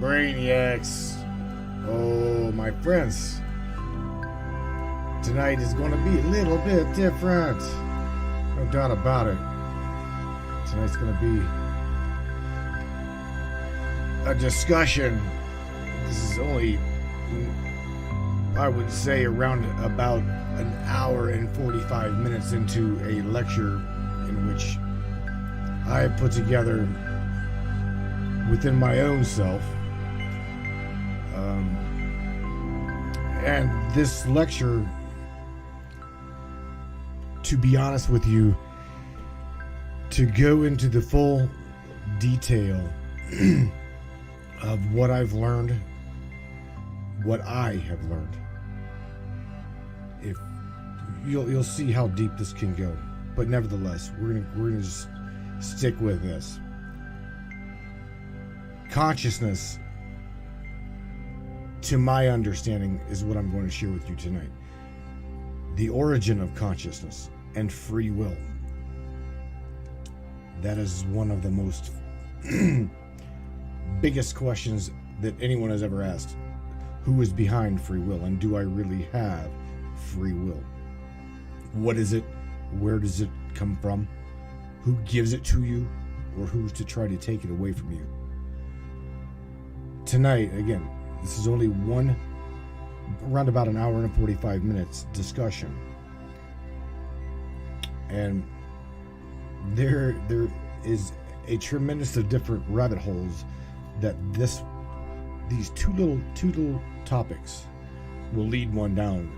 Brainiacs. Oh, my friends. Tonight is going to be a little bit different. No doubt about it. Tonight's going to be a discussion. This is only, I would say, around about an hour and 45 minutes into a lecture in which I have put together within my own self. And this lecture, to be honest with you, to go into the full detail of what I've learned, what I have learned, if you'll see how deep this can go. But nevertheless, we're gonna just stick with this. Consciousness, to my understanding, is what I'm going to share with you tonight. The origin of consciousness and free will. That is one of the most biggest questions that anyone has ever asked. Who is behind free will, and do I really have free will? What is it? Where does it come from? Who gives it to you, or who's to try to take it away from you? Tonight, again, this is only around about an hour and 45 minutes discussion. And there is a tremendous of different rabbit holes that these two little topics will lead one down.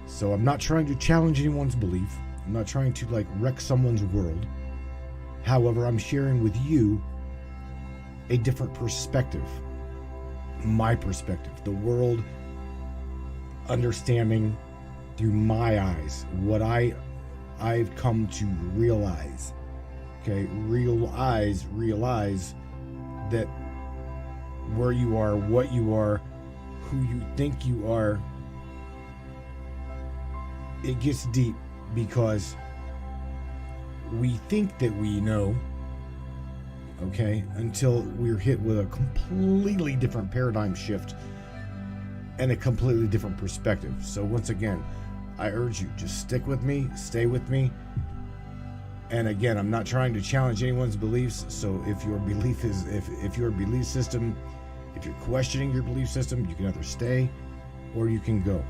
So I'm not trying to challenge anyone's belief. I'm not trying to wreck someone's world. However, I'm sharing with you a different perspective. My perspective, the world understanding through my eyes, what I've come to realize. Okay, realize that where you are, what you are, who you think you are, it gets deep because we think that we know, okay, until we're hit with a completely different paradigm shift and a completely different perspective. So once again, I urge you, just stick with me, stay with me. And again, I'm not trying to challenge anyone's beliefs. So if your belief is, if your belief system, if you're questioning your belief system, you can either stay or you can go.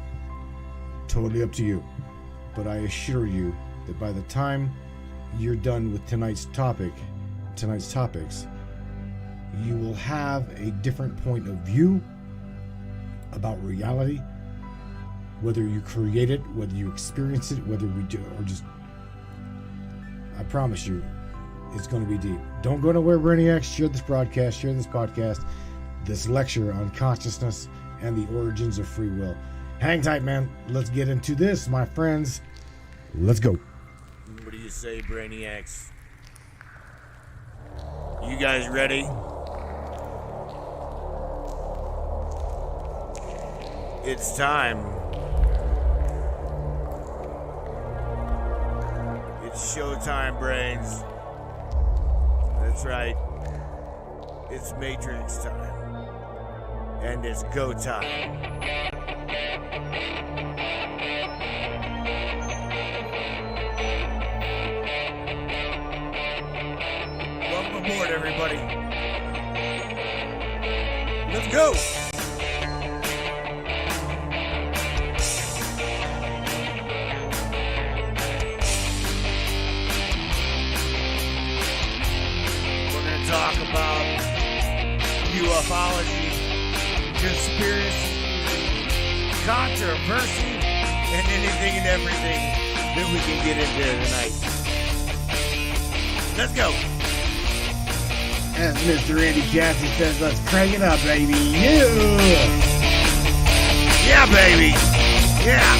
Totally up to you. But I assure you that by the time you're done with tonight's topics, you will have a different point of view about reality, whether you create it, whether you experience it, whether we do, or just, I promise you, it's going to be deep. Don't go nowhere, Brainiacs. Share this broadcast, share this podcast, this lecture on consciousness and the origins of free will. Hang tight, man. Let's get into this, my friends. Let's go. What do you say, Brainiacs? You guys ready? It's time. It's showtime, brains. That's right. It's Matrix time. And it's go time. Welcome aboard, everybody. Let's go. Talk about ufology, conspiracy, controversy, and anything and everything that we can get into tonight. Let's go. As Mr. Andy Cassie says, let's crank it up, baby. Yeah, baby. Yeah.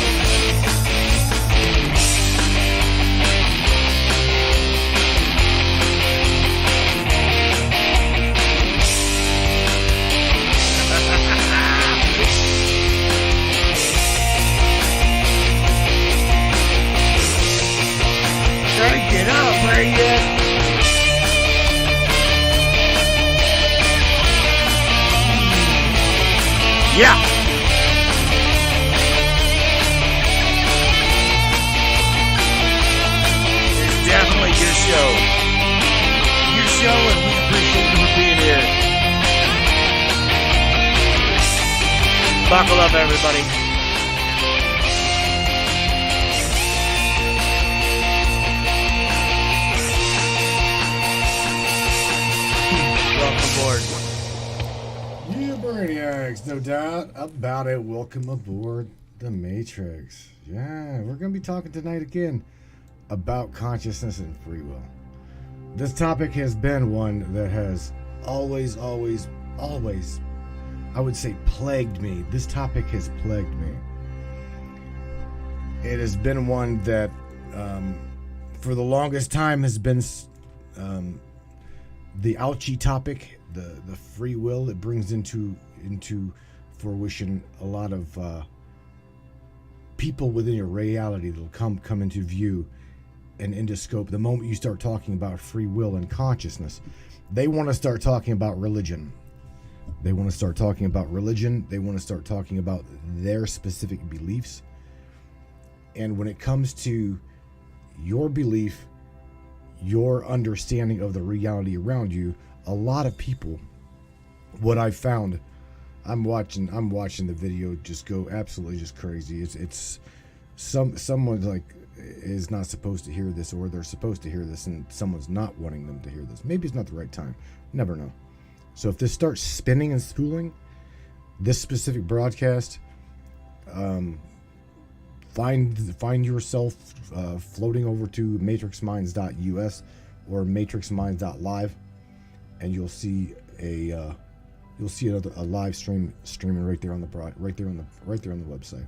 Get up, Brandon. Yeah. It's definitely your show. Your show, and we appreciate you for being here. Buckle up, everybody. Welcome aboard. You brainiacs, no doubt about it. Welcome aboard the Matrix. Yeah, we're going to be talking tonight again about consciousness and free will. This topic has been one that has always, I would say, plagued me. This topic has plagued me. It has been one that, for the longest time, has been the ouchie topic, the free will. It brings into fruition a lot of people within your reality that'll come into view and into scope. The moment you start talking about free will and consciousness, they want to start talking about religion. They want to start talking about religion. They want to start talking about their specific beliefs. And when it comes to your belief, your understanding of the reality around you, a lot of people, what I've found, I'm watching the video just go absolutely just crazy. It's someone's like is not supposed to hear this, or they're supposed to hear this and someone's not wanting them to hear this. Maybe it's not the right time. Never know. So if this starts spinning and spooling, this specific broadcast, find yourself floating over to matrixminds.us or matrixminds.live, and you'll see a live streaming right there on the website.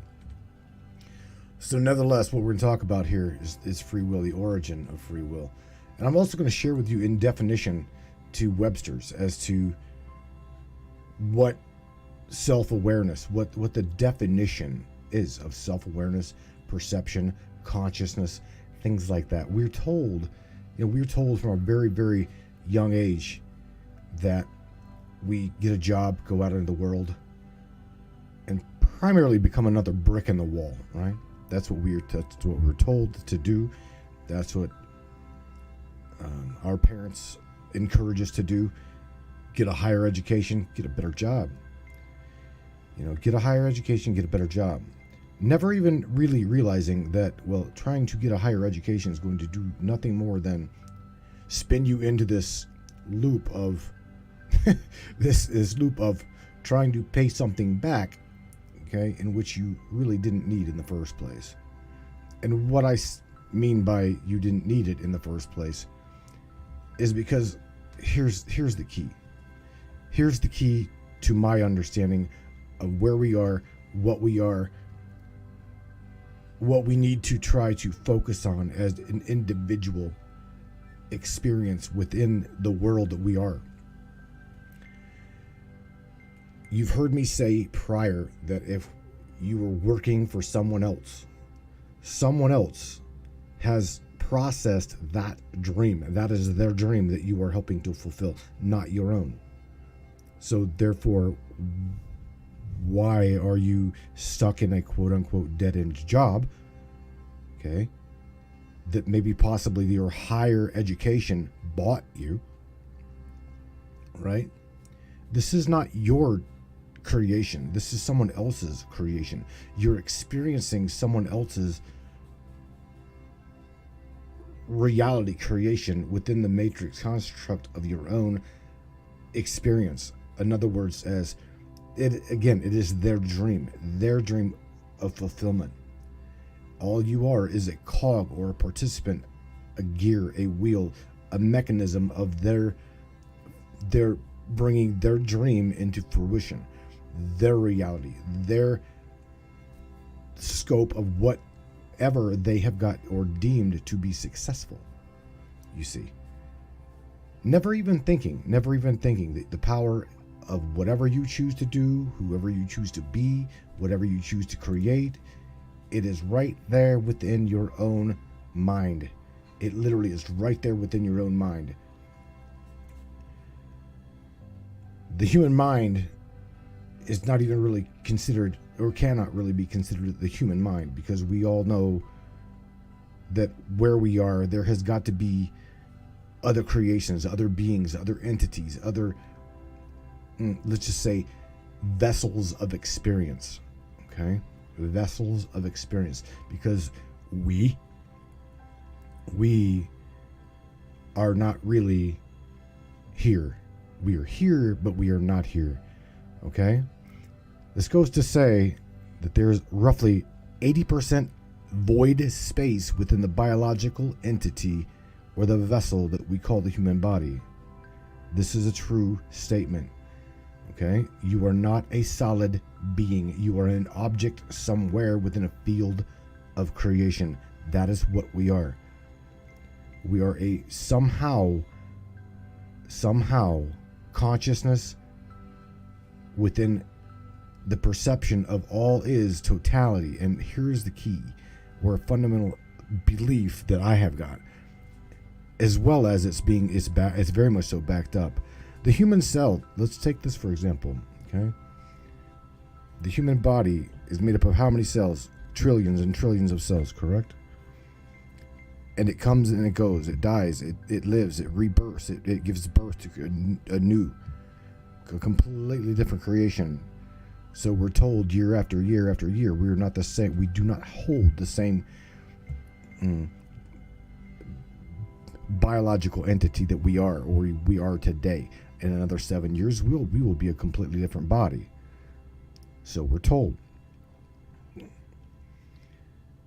So nevertheless, what we're going to talk about here is free will, the origin of free will. And I'm also going to share with you in definition to Webster's as to what self-awareness, what the definition is of self-awareness, perception, consciousness, things like that. We're told from a very, very young age that we get a job, go out into the world, and primarily become another brick in the wall, right? That's what we're told to do. That's what our parents encourage us to do. Get a higher education, get a better job. Get a higher education, get a better job. Never even really realizing that, trying to get a higher education is going to do nothing more than spin you into this loop of this loop of trying to pay something back, okay, in which you really didn't need in the first place. And what I mean by you didn't need it in the first place is because here's the key. Here's the key to my understanding of where we are, what we need to try to focus on as an individual experience within the world that we are. You've heard me say prior that if you were working for someone else has processed that dream. That is their dream that you are helping to fulfill, not your own. So therefore, why are you stuck in a quote-unquote dead-end job, okay, that maybe possibly your higher education bought you, right? This is not your creation. This is someone else's creation. You're experiencing someone else's reality creation within the matrix construct of your own experience. In other words, it is their dream of fulfillment. All you are is a cog or a participant, a gear, a wheel, a mechanism of their bringing their dream into fruition, their reality, their scope of whatever they have got or deemed to be successful. You see, never even thinking that the power of whatever you choose to do, whoever you choose to be, whatever you choose to create, it is right there within your own mind. It literally is right there within your own mind. The human mind is not even really considered, or cannot really be considered, the human mind, because we all know that where we are, there has got to be other creations, other beings, other entities, other, let's just say, vessels of experience. Okay? Vessels of experience. Because we are not really here. We are here, but we are not here. Okay? This goes to say that there's roughly 80% void space within the biological entity or the vessel that we call the human body. This is a true statement. Okay? You are not a solid being. You are an object somewhere within a field of creation. That is what we are. We are a somehow consciousness within the perception of all is totality. And here's the key, or a fundamental belief that I have got, as well as it's very much so backed up. The human cell, let's take this for example, okay? The human body is made up of how many cells? Trillions and trillions of cells, correct? And it comes and it goes, it dies, it lives, it rebirths, it gives birth to a completely different creation. So we're told year after year after year, we are not the same. We do not hold the same biological entity that we are, or we are today. In another 7 years, we will be a completely different body. So we're told.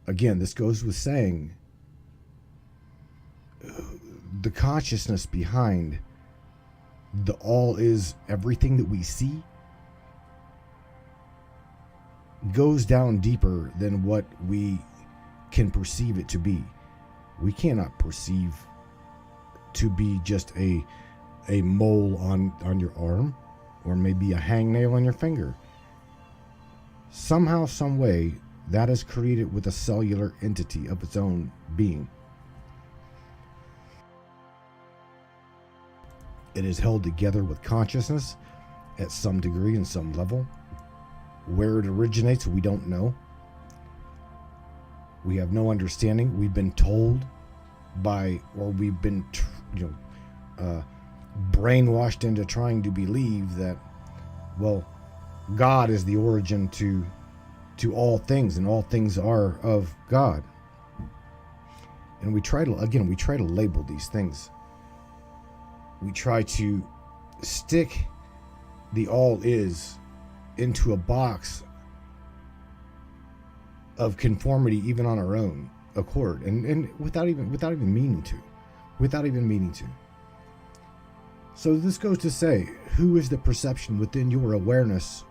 Again, this goes with saying the consciousness behind the all is everything that we see goes down deeper than what we can perceive it to be. We cannot perceive to be just a mole on your arm, or maybe a hangnail on your finger. Somehow, some way, that is created with a cellular entity of its own being. It is held together with consciousness at some degree and some level. Where it originates, we don't know. We have no understanding. We've been told we've been brainwashed into trying to believe that, well, God is the origin to all things, and all things are of God. And we try to label these things. We try to stick the all is into a box of conformity, even on our own accord, and without even meaning to. So this goes to say, who is the perception within your awareness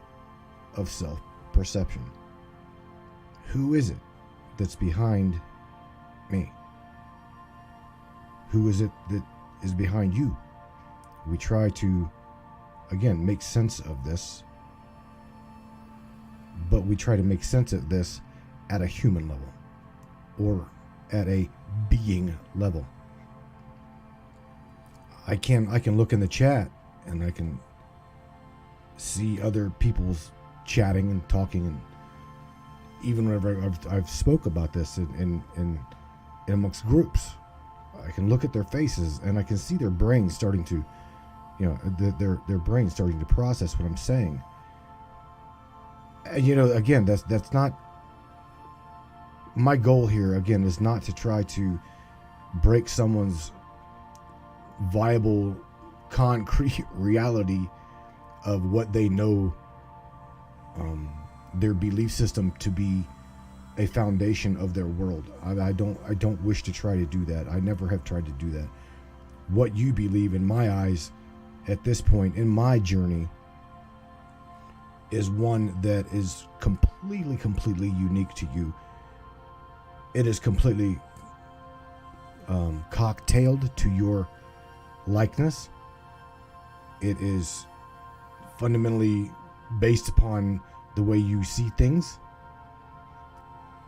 of self-perception? Who is it that's behind me? Who is it that is behind you? We try to, again, make sense of this, but we try to make sense of this at a human level, or at a being level. I can look in the chat and I can see other people's chatting and talking, and even whenever I've spoke about this in amongst groups, I can look at their faces and I can see their brains starting to, their brains starting to process what I'm saying. Again, that's not my goal here. Again, is not to try to break someone's viable, concrete reality of what they know their belief system to be a foundation of their world. I don't wish to try to do that. I never have tried to do that. What you believe, in my eyes, at this point in my journey, is one that is completely unique to you. It is completely cocktailed to your likeness. It is fundamentally based upon the way you see things.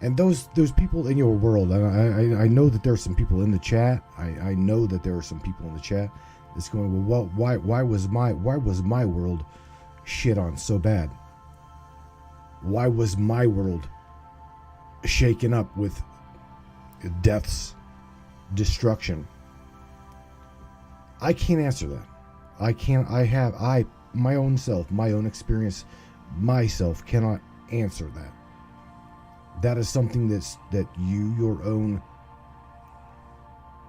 And those people in your world, and I know that there are some people in the chat. I know that there are some people in the chat that's going, well, why was my world shit on so bad? Why was my world shaken up with death's destruction? I can't answer that. My own self, my own experience, myself cannot answer that. That is something that you, your own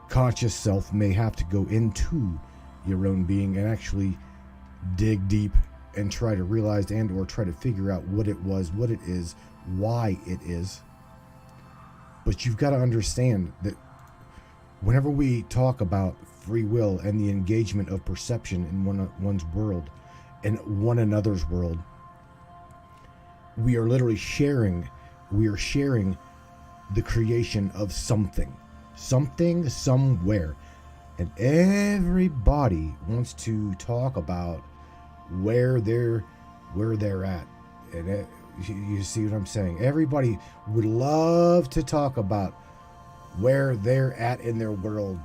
conscious self, may have to go into your own being and actually dig deep and try to realize and or try to figure out what it was, what it is, why it is. But you've got to understand that whenever we talk about free will and the engagement of perception in one's world and one another's world, we are literally sharing the creation of something somewhere, and everybody wants to talk about where they're at. And you see what I'm saying? Everybody would love to talk about where they're at in their world.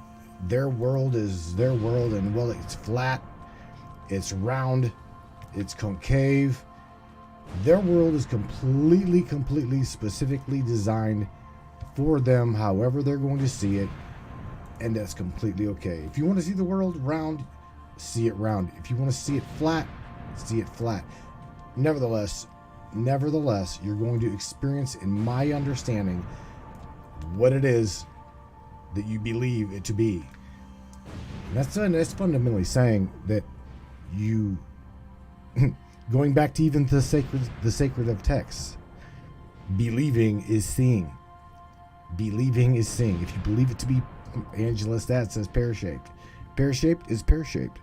Their world is their world, and well, it's flat, it's round, it's concave. Their world is completely specifically designed for them, however they're going to see it, and that's completely okay. If you want to see the world round, see it round. If you want to see it flat, see it flat. Nevertheless, you're going to experience, in my understanding, what it is that you believe it to be. And that's fundamentally saying that you, going back to even the sacred of texts, believing is seeing. Believing is seeing. If you believe it to be, Angela Stat says pear-shaped. Pear-shaped is pear-shaped.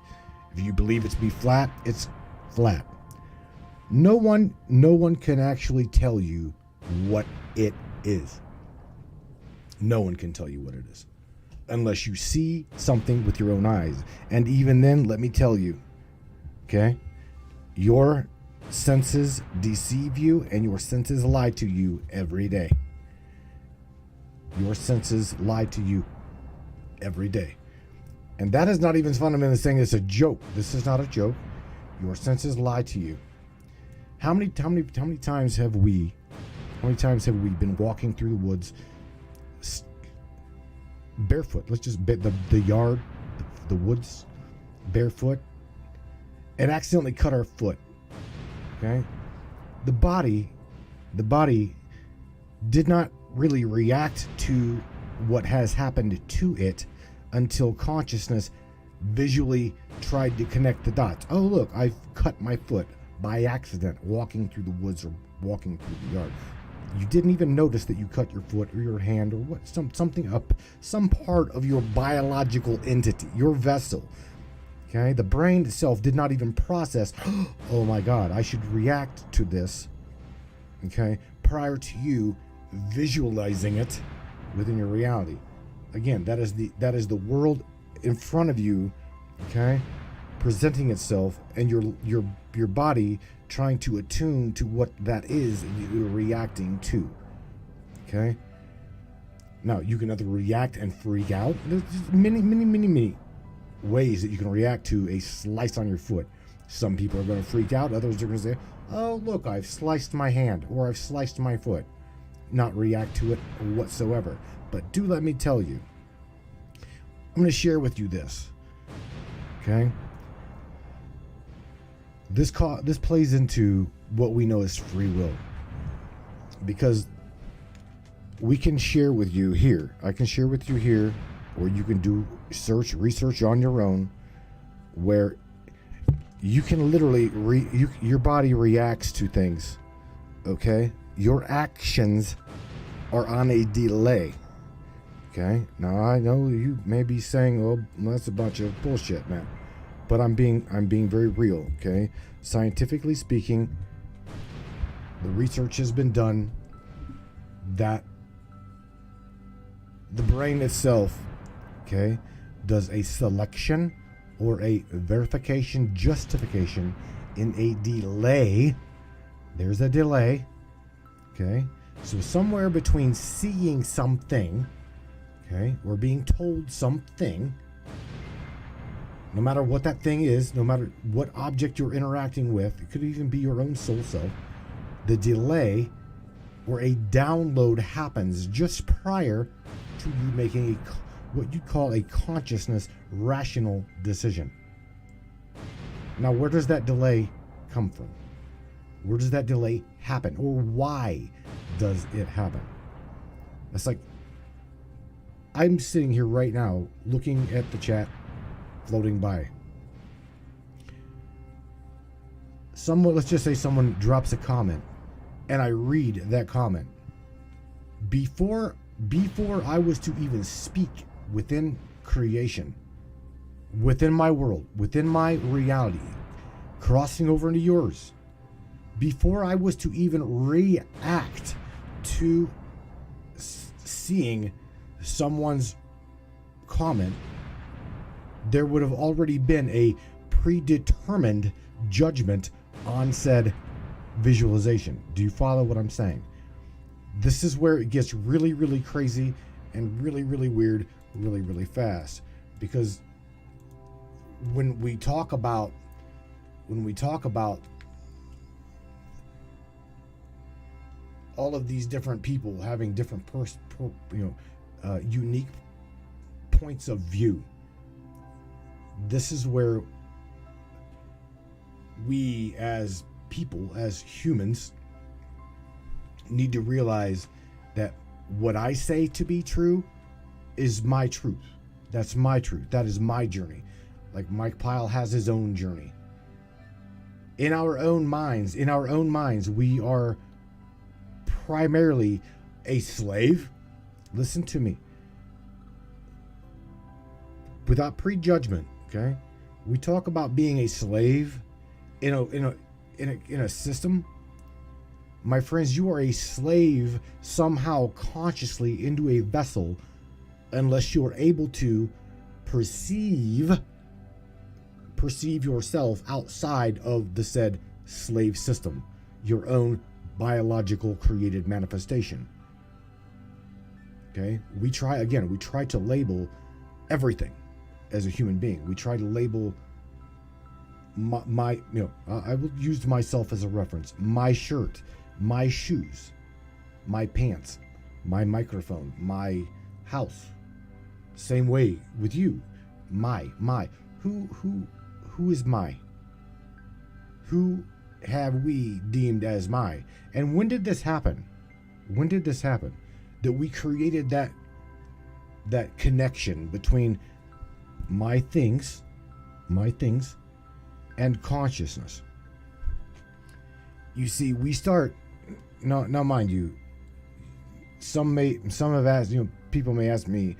If you believe it to be flat, it's flat. No one can actually tell you what it is. No one can tell you what it is unless you see something with your own eyes. And even then, let me tell you, okay, your senses deceive you and your senses lie to you every day. Your senses lie to you every day. And that is not even fundamentally saying it's a joke. This is not a joke. Your senses lie to you. How many times have we been walking through the woods barefoot? Let's just bet the yard, the woods, barefoot, and accidentally cut our foot. Okay? The body did not really react to what has happened to it until consciousness visually tried to connect the dots. Oh, look, I've cut my foot by accident walking through the woods or walking through the yard. You didn't even notice that you cut your foot or your hand or what, something up, some part of your biological entity, your vessel. Okay, the brain itself did not even process, oh my God, I should react to this, okay, prior to you visualizing it within your reality. Again, that is the world in front of you, okay, presenting itself, and your body trying to attune to what that is you're reacting to. Okay? Now, you can either react and freak out. There's many ways that you can react to a slice on your foot. Some people are going to freak out. Others are going to say, oh, look, I've sliced my hand or I've sliced my foot. Not react to it whatsoever. But do let me tell you, I'm going to share with you this. Okay? This plays into what we know as free will, because we can share with you here. I can share with you here, or you can do research on your own, where you can literally your body reacts to things. Okay, your actions are on a delay. Okay, now I know you may be saying, "Oh, that's a bunch of bullshit, man." But I'm being very real, okay? Scientifically speaking, the research has been done that the brain itself, okay, does a selection or a verification justification in a delay. There's a delay, okay? So somewhere between seeing something, okay, or being told something, no matter what that thing is, no matter what object you're interacting with, it could even be your own soul self, the delay or a download happens just prior to you making what you call a consciousness rational decision. Now, where does that delay come from? Where does that delay happen? Or why does it happen? It's like, I'm sitting here right now looking at the chat floating by. Let's just say someone drops a comment and I read that comment. Before I was to even speak within creation, within my world, within my reality, crossing over into yours, before I was to even react to seeing someone's comment, there would have already been a predetermined judgment on said visualization. Do you follow what I'm saying? This is where it gets really, really crazy and really, really weird, really, really fast. Because when we talk about all of these different people having different unique points of view, this is where we as people, as humans, need to realize that what I say to be true is my truth. That's my truth. That is my journey. Like Mike Pyle has his own journey. In our own minds, we are primarily a slave. Listen to me. Without prejudgment, okay? We talk about being a slave in a system. My friends, you are a slave somehow consciously into a vessel unless you are able to perceive yourself outside of the said slave system, your own biological created manifestation. Okay? We try to label everything as a human being. We try to label I will use myself as a reference. My shirt, my shoes, my pants, my microphone, my house. Same way with you. My. Who is my? Who have we deemed as my? And when did this happen? That we created that connection between my things and consciousness. You see, we start now mind you, people may ask me,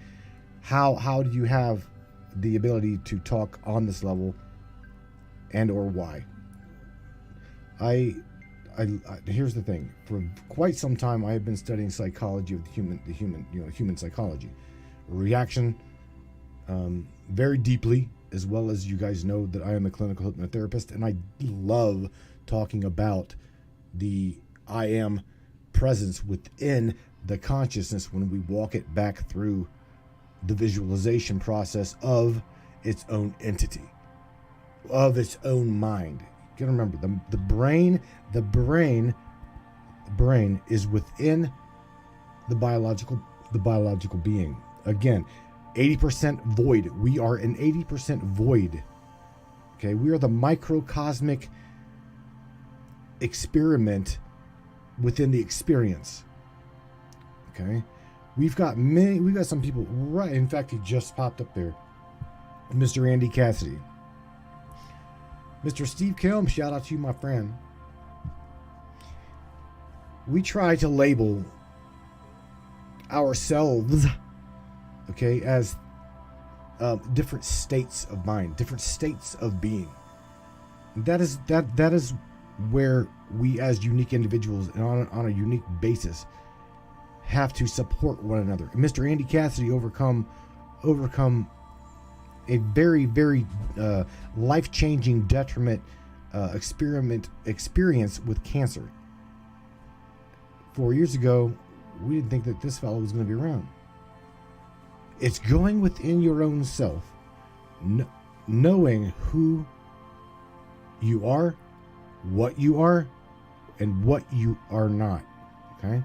how do you have the ability to talk on this level, and or why? I here's the thing. For quite some time I have been studying psychology of the human psychology, reaction, very deeply, as well as you guys know that I am a clinical hypnotherapist, and I love talking about the I am presence within the consciousness when we walk it back through the visualization process of its own entity, of its own mind. You gotta remember, the brain is within the biological being. Again, 80% void. We are an 80% void. Okay, we are the microcosmic experiment within the experience. Okay, we've got some people right. In fact, he just popped up there, Mr. Andy Cassidy, Mr. Steve Kilm. Shout out to you, my friend. We try to label ourselves, okay, as different states of mind, different states of being. That is where we as unique individuals and on a unique basis have to support one another. Mr. Andy Cassidy overcome a very, very life-changing detriment experience with cancer. 4 years ago, we didn't think that this fellow was going to be around. It's going within your own self, knowing who you are, what you are, and what you are not. Okay?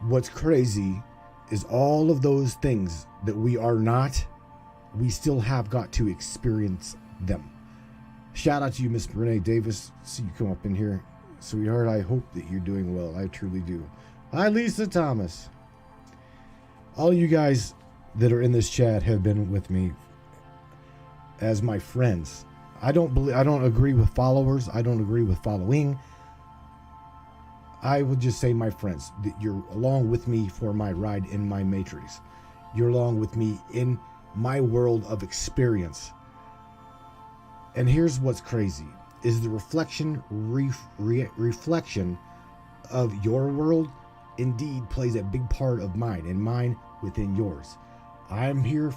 What's crazy is all of those things that we are not, we still have got to experience them. Shout out to you, Miss Renee Davis. See you come up in here. Sweetheart, I hope that you're doing well. I truly do. Hi, Lisa Thomas. All you guys that are in this chat have been with me as my friends. I don't agree with followers. I don't agree with following. I will just say my friends, that you're along with me for my ride in my matrix. You're along with me in my world of experience. And here's what's crazy, is the reflection of your world indeed plays a big part of mine, and mine within yours. I am here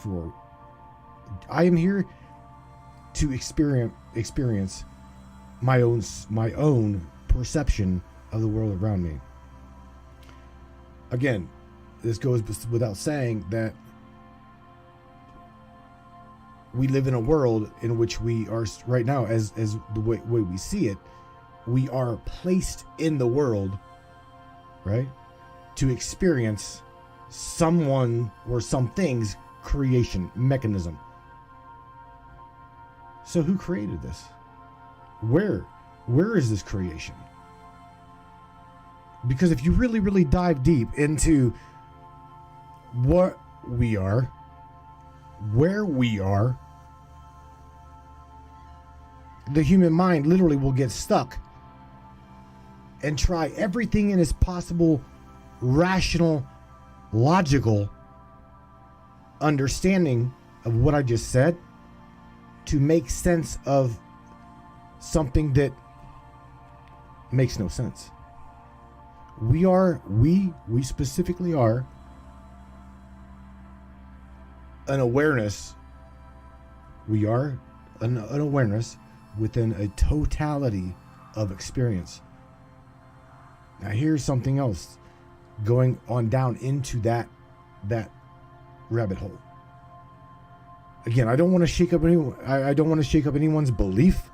to experience my own perception of the world around me. Again, this goes without saying that we live in a world in which we are right now, as the way we see it, we are placed in the world, right, to experience someone or something's creation mechanism. So who created this? Where is this creation? Because if you really, really dive deep into what we are, where we are, the human mind literally will get stuck and try everything in its possible rational, logical understanding of what I just said to make sense of something that makes no sense. We specifically are an awareness. We are an awareness within a totality of experience. Now here's something else going on down into that rabbit hole. Again, I don't want to shake up anyone. I don't want to shake up anyone's belief.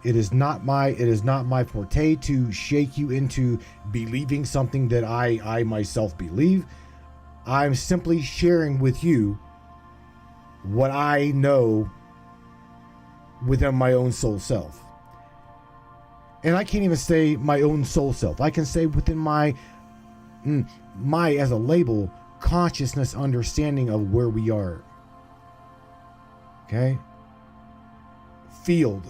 It is not my forte to shake you into believing something that I myself believe. I'm simply sharing with you what I know within my own soul self. And I can't even say my own soul self. I can say within my as a label, consciousness understanding of where we are. Okay? Field.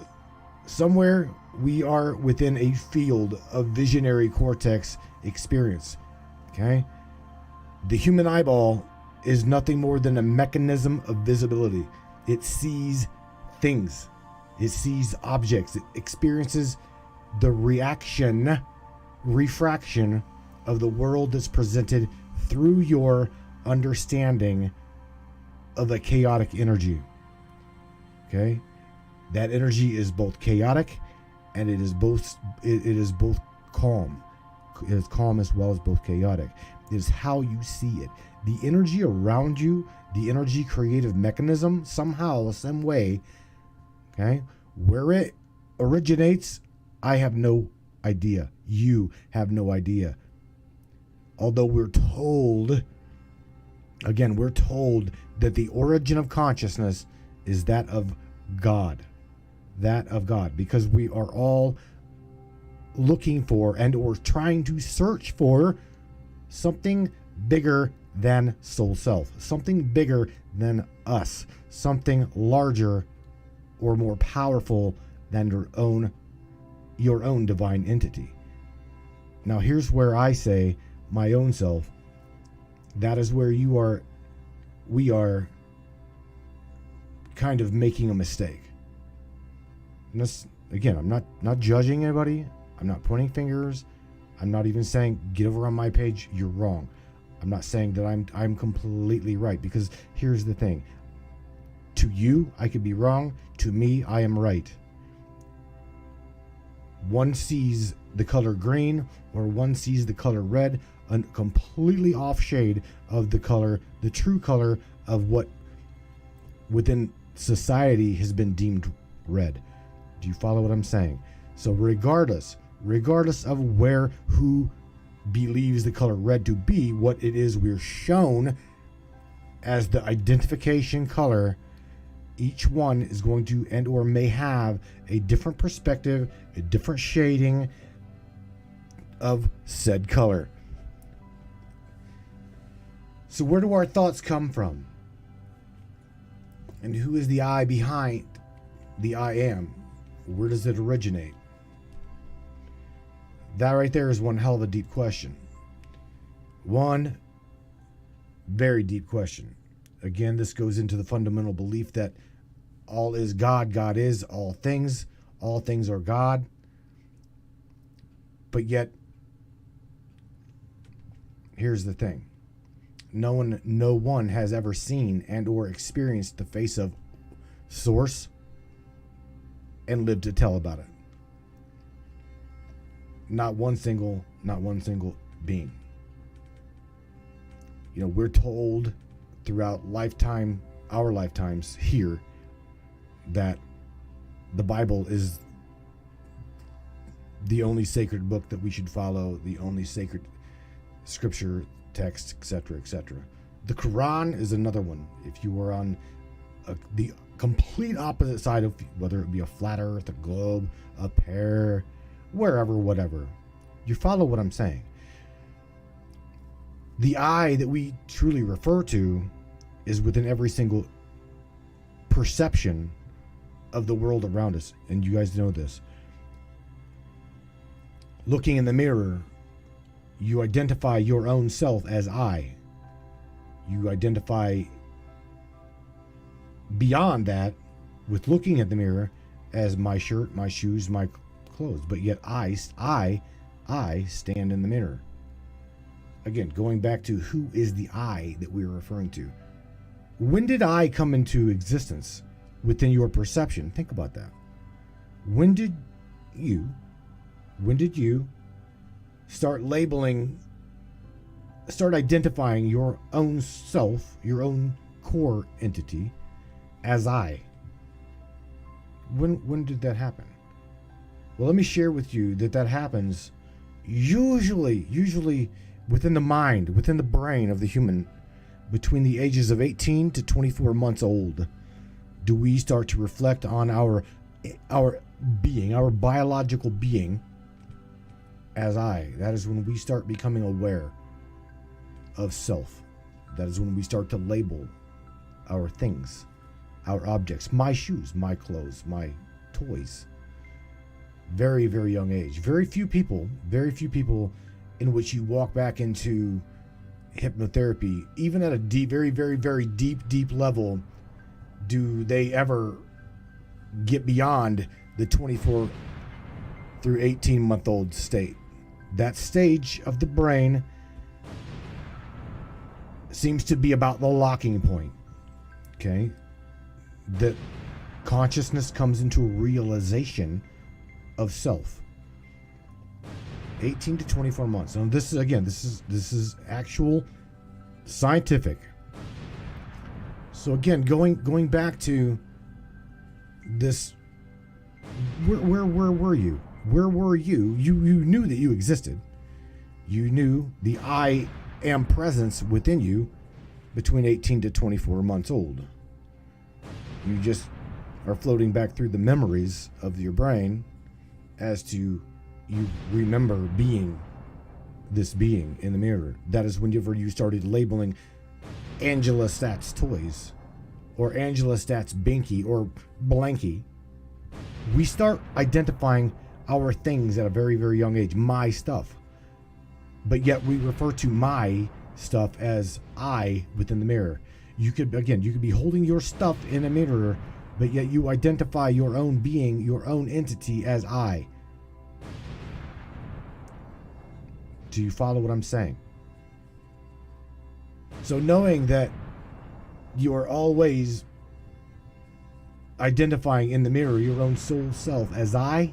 Somewhere we are within a field of visionary cortex experience. Okay? The human eyeball is nothing more than a mechanism of visibility. It sees things. It sees objects. It experiences the refraction of the world that's presented through your understanding of a chaotic energy. Okay? That energy is both chaotic and it is both calm. It is calm as well as both chaotic. It is how you see it. The energy around you, the energy creative mechanism, somehow, some way, okay, where it originates, I have no idea. You have no idea. Although we're told that the origin of consciousness is that of God. That of God. Because we are all looking for and or trying to search for something bigger than soul self. Something bigger than us. Something larger or more powerful than your own divine entity. Now here's where I say my own self. That is where we are kind of making a mistake. And this, again, I'm not judging anybody. I'm not pointing fingers. I'm not even saying get over on my page, you're wrong. I'm not saying that I'm completely right, because here's the thing. To you, I could be wrong. To me, I am right. One sees the color green or one sees the color red, a completely off shade of the color, the true color of what within society has been deemed red. Do you follow what I'm saying? So regardless of who believes the color red to be, what it is we're shown as the identification color, each one is going to and or may have a different perspective, a different shading of said color. So where do our thoughts come from? And who is the I behind the I am? Where does it originate? That right there is one hell of a deep question. One very deep question. Again, this goes into the fundamental belief that all is God, God is all things are God. But yet, here's the thing. No one has ever seen and or experienced the face of Source and lived to tell about it. Not one single being. You know, we're told throughout our lifetimes here, that the Bible is the only sacred book that we should follow, the only sacred scripture, text, etc., etc. The Quran is another one. If you are on the complete opposite side of, whether it be a flat earth, a globe, a pear, wherever, whatever, you follow what I'm saying. The I that we truly refer to is within every single perception of the world around us. And you guys know this. Looking in the mirror, you identify your own self as I. You identify beyond that with looking at the mirror as my shirt, my shoes, my clothes. But yet I stand in the mirror. Again, going back to who is the I that we're referring to. When did I come into existence within your perception? Think about that. When did you start identifying your own self, your own core entity as I? When did that happen? Well, let me share with you that happens usually within the mind, within the brain of the human, between the ages of 18 to 24 months old. Do we start to reflect on our being, our biological being as I? That is when we start becoming aware of self. That is when we start to label our things, our objects, my shoes, my clothes, my toys. Very, very young age. Very few people in which you walk back into hypnotherapy, even at a deep, very, very, very deep level, do they ever get beyond the 24 through 18-month-old state. That stage of the brain seems to be about the locking point. Okay? That consciousness comes into a realization of self. 18 to 24 months. And this is actual scientific. So again, going back to this, where were you? Where were you? You knew that you existed. You knew the I am presence within you between 18 to 24 months old. You just are floating back through the memories of your brain as to you remember being this being in the mirror. That is whenever you started labeling Angela Stat's toys or Angela Stat's binky or blanky. We start identifying our things at a very, very young age, my stuff. But yet we refer to my stuff as I within the mirror. You could be holding your stuff in a mirror, but yet you identify your own being, your own entity as I. Do you follow what I'm saying? So knowing that you are always identifying in the mirror your own soul self as I,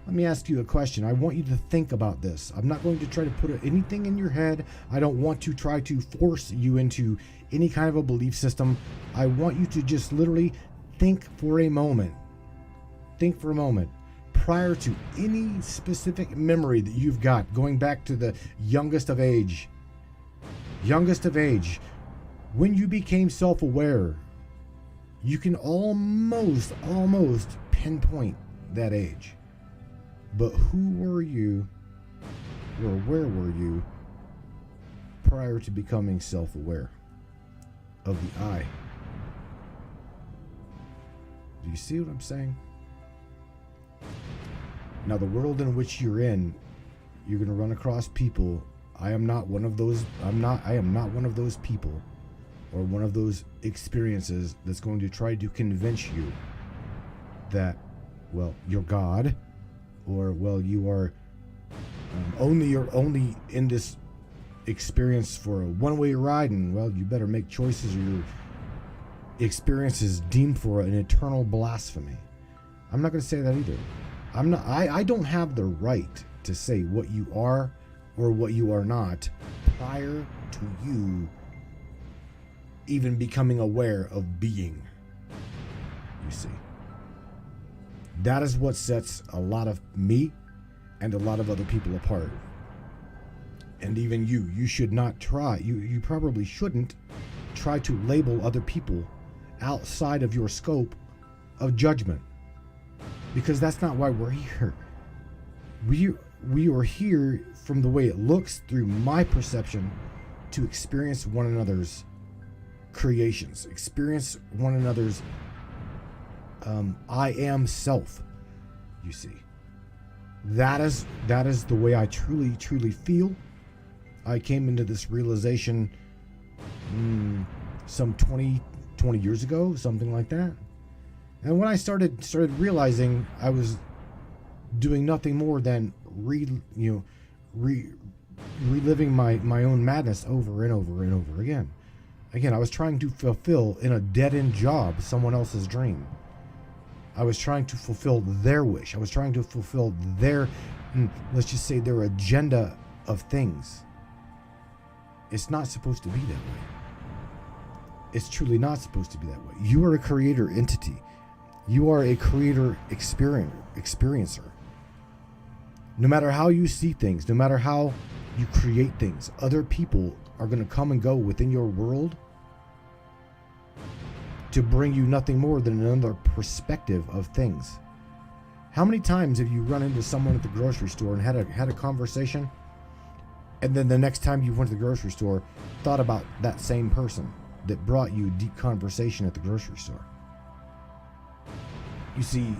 let me ask you a question. I want you to think about this. I'm not going to try to put anything in your head. I don't want to try to force you into any kind of a belief system. I want you to just literally think for a moment. Think for a moment. prior to any specific memory that you've got, going back to the youngest of age, when you became self-aware, you can almost pinpoint that age. But who were you, or where were you prior to becoming self-aware of the I? Do you see what I'm saying? Now, the world in which you're in, you're going to run across people. I am not one of those people or one of those experiences that's going to try to convince you that, well, you're God, or, well, you are you're only in this experience for a one-way ride, and, well, you better make choices or your experience is deemed for an eternal blasphemy. I'm not going to say that either. I don't have the right to say what you are or what you are not prior to you even becoming aware of being. You see, that is what sets a lot of me and a lot of other people apart. And even you should not try, you probably shouldn't try to label other people outside of your scope of judgment, because that's not why we're here. We are here, from the way it looks through my perception, to experience one another's creations, experience one another's I am self. You see, that is the way I truly feel. I came into this realization some 20 years ago, something like that. And when I started realizing I was doing nothing more than reliving my own madness over and over again. Again, I was trying to fulfill in a dead-end job someone else's dream. I was trying to fulfill their wish. I was trying to fulfill their, let's just say, their agenda of things. It's not supposed to be that way. It's truly not supposed to be that way. You are a creator entity. You are a creator experiencer. No matter how you see things, no matter how you create things, other people are going to come and go within your world to bring you nothing more than another perspective of things. How many times have you run into someone at the grocery store and had a conversation, and then the next time you went to the grocery store, thought about that same person that brought you deep conversation at the grocery store? You see,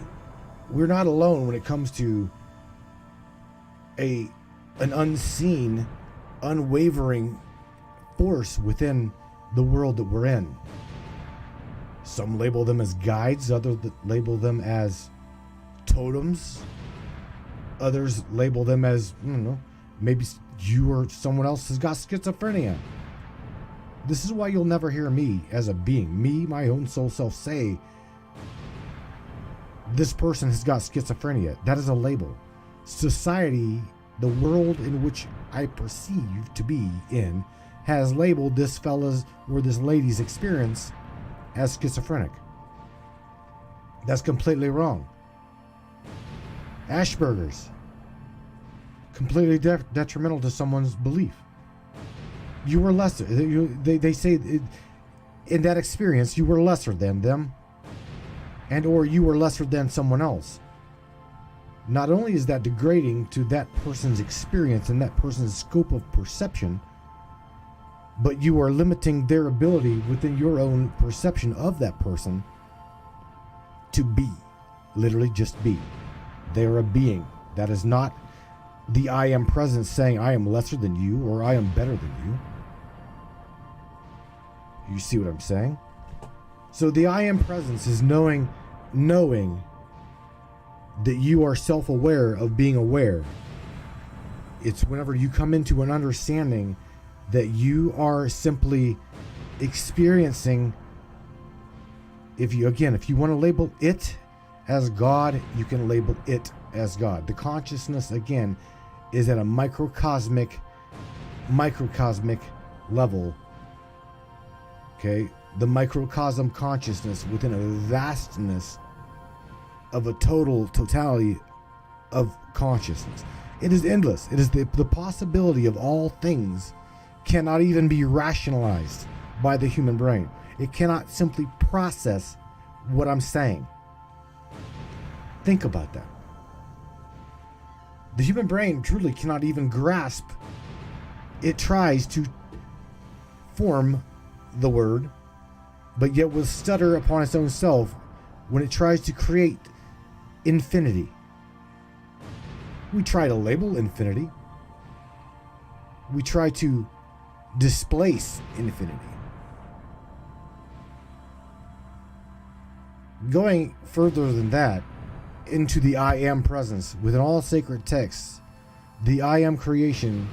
we're not alone when it comes to an unseen, unwavering force within the world that we're in. Some label them as guides, others label them as totems. Others label them as, I don't know, maybe you or someone else has got schizophrenia. This is why you'll never hear me as a being, me, my own soul self, say this person has got schizophrenia. That is a label. Society, the world in which I perceive to be in, has labeled this fella's or this lady's experience as schizophrenic. That's completely wrong. Asperger's, completely detrimental to someone's belief. You were lesser. They say in that experience you were lesser than them, and or you were lesser than someone else. Not only is that degrading to that person's experience and that person's scope of perception, but you are limiting their ability within your own perception of that person to be. Literally just be. They are a being. That is not the I am presence saying I am lesser than you or I am better than you. You see what I'm saying? So the I am presence is knowing that you are self-aware of being aware. It's whenever you come into an understanding that you are simply experiencing. If you want to label it as God, you can label it as God. The consciousness, again, is at a microcosmic level. Okay? The microcosm consciousness within a vastness of a totality of consciousness. It is endless. It is the possibility of all things cannot even be rationalized by the human brain. It cannot simply process what I'm saying. Think about that. The human brain truly cannot even grasp. It tries to form the word, but yet will stutter upon its own self when it tries to create infinity. We try to label infinity. We try to displace infinity. Going further than that, into the I am presence within all sacred texts, the I am creation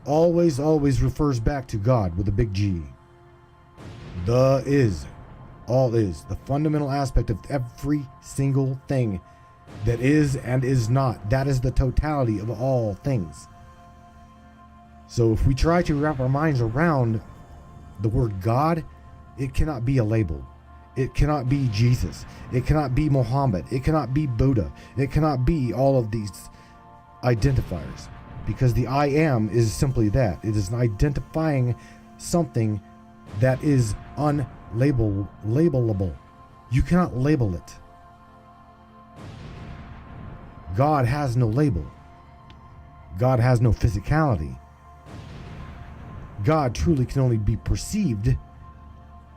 always refers back to God with a big G. The is, all is, the fundamental aspect of every single thing that is and is not. That is the totality of all things. So if we try to wrap our minds around the word God, it cannot be a label. It cannot be Jesus. It cannot be Muhammad. It cannot be Buddha. It cannot be all of these identifiers, because the I am is simply that. It is identifying something that is unlabelable. You cannot label it. God has no label. God has no physicality. God truly can only be perceived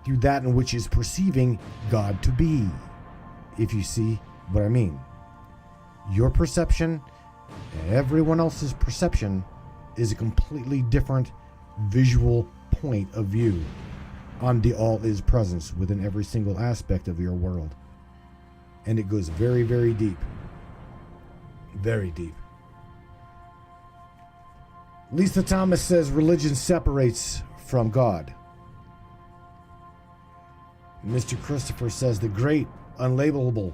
through that in which is perceiving God to be, if you see what I mean. Your perception and everyone else's perception is a completely different visual point of view on the all is presence within every single aspect of your world. And it goes very, very deep. Very deep. Lisa Thomas says religion separates from God. Mr. Christopher says the great unlabelable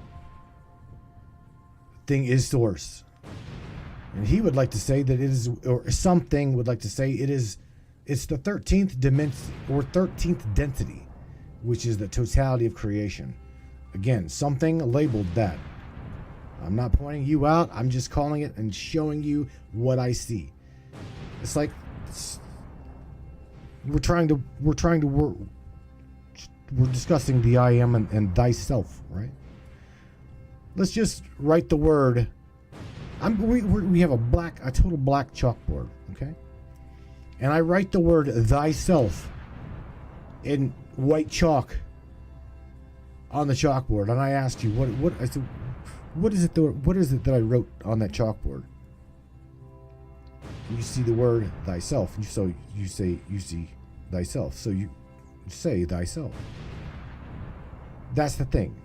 thing is source. And he would like to say that it is, or something would like to say it's the 13th dimension or 13th density, which is the totality of creation. Again, something labeled that. I'm not pointing you out. I'm just calling it and showing you what I see. It's like we're discussing the I am and thyself, right? Let's just write the word. We have a total black chalkboard, okay? And I write the word thyself in white chalk on the chalkboard, and I asked you what is it that I wrote on that chalkboard? You see the word thyself, so you see thyself, so you say thyself. That's the thing.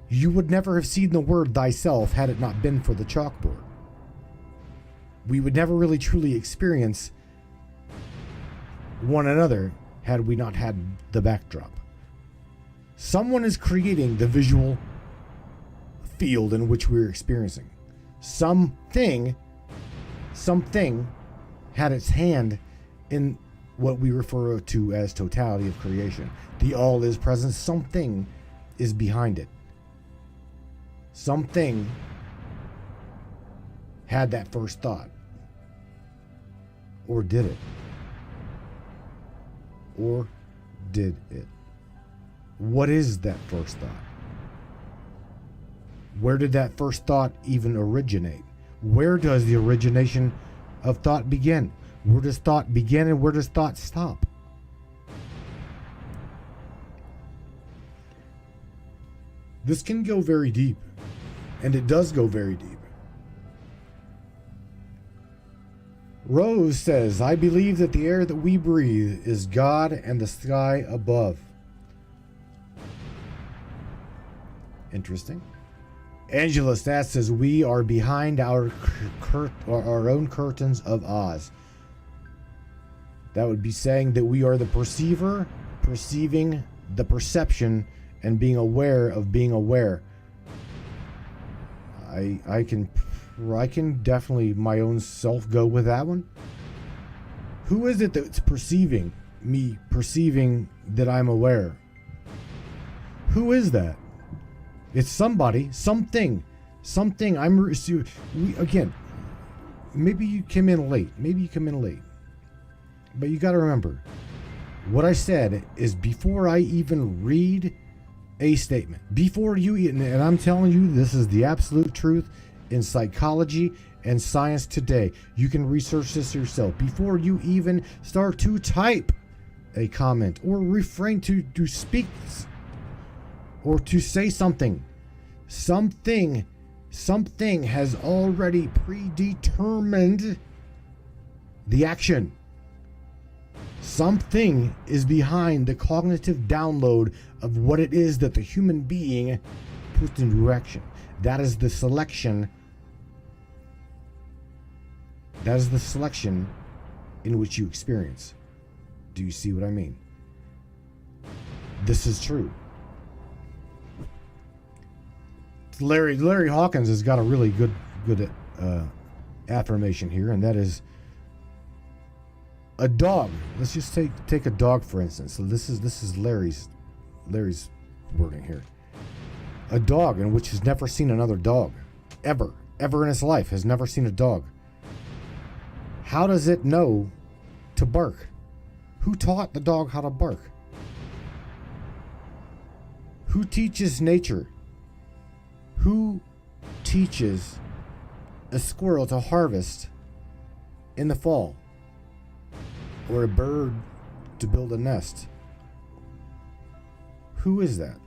You would never have seen the word thyself had it not been for the chalkboard. We would never really truly experience one another had we not had the backdrop. Someone is creating the visual field in which we're experiencing. Something had its hand in what we refer to as totality of creation. The all is present. Something is behind it. Something had that first thought. Or did it? Or did it? What is that first thought? Where did that first thought even originate? Where does the origination of thought begin? Where does thought begin and where does thought stop? This can go very deep, and it does go very deep. Rose says, I believe that the air that we breathe is God and the sky above. Interesting. Angela Stats says, we are behind our own curtains of Oz. That would be saying that we are the perceiver, perceiving the perception, and being aware of being aware. I can definitely my own self go with that one. Who is it that's perceiving me, perceiving that I'm aware? Who is that? It's somebody, something Something again, maybe you came in late. But you got to remember, what I said is before I even read a statement, before you, and I'm telling you, this is the absolute truth in psychology and science today. You can research this yourself. Before you even start to type a comment or refrain to speak or to say something, something has already predetermined the action. Something is behind the cognitive download of what it is that the human being puts into action. That is the selection. That is the selection in which you experience. Do you see what I mean? This is true. Larry Hawkins has got a really good affirmation here, and that is a dog. Let's just take a dog for instance. So this is Larry's wording here. A dog in which has never seen another dog, ever in its life has never seen a dog. How does it know to bark? Who taught the dog how to bark? Who teaches nature? Who teaches a squirrel to harvest in the fall? Or a bird to build a nest? Who is that?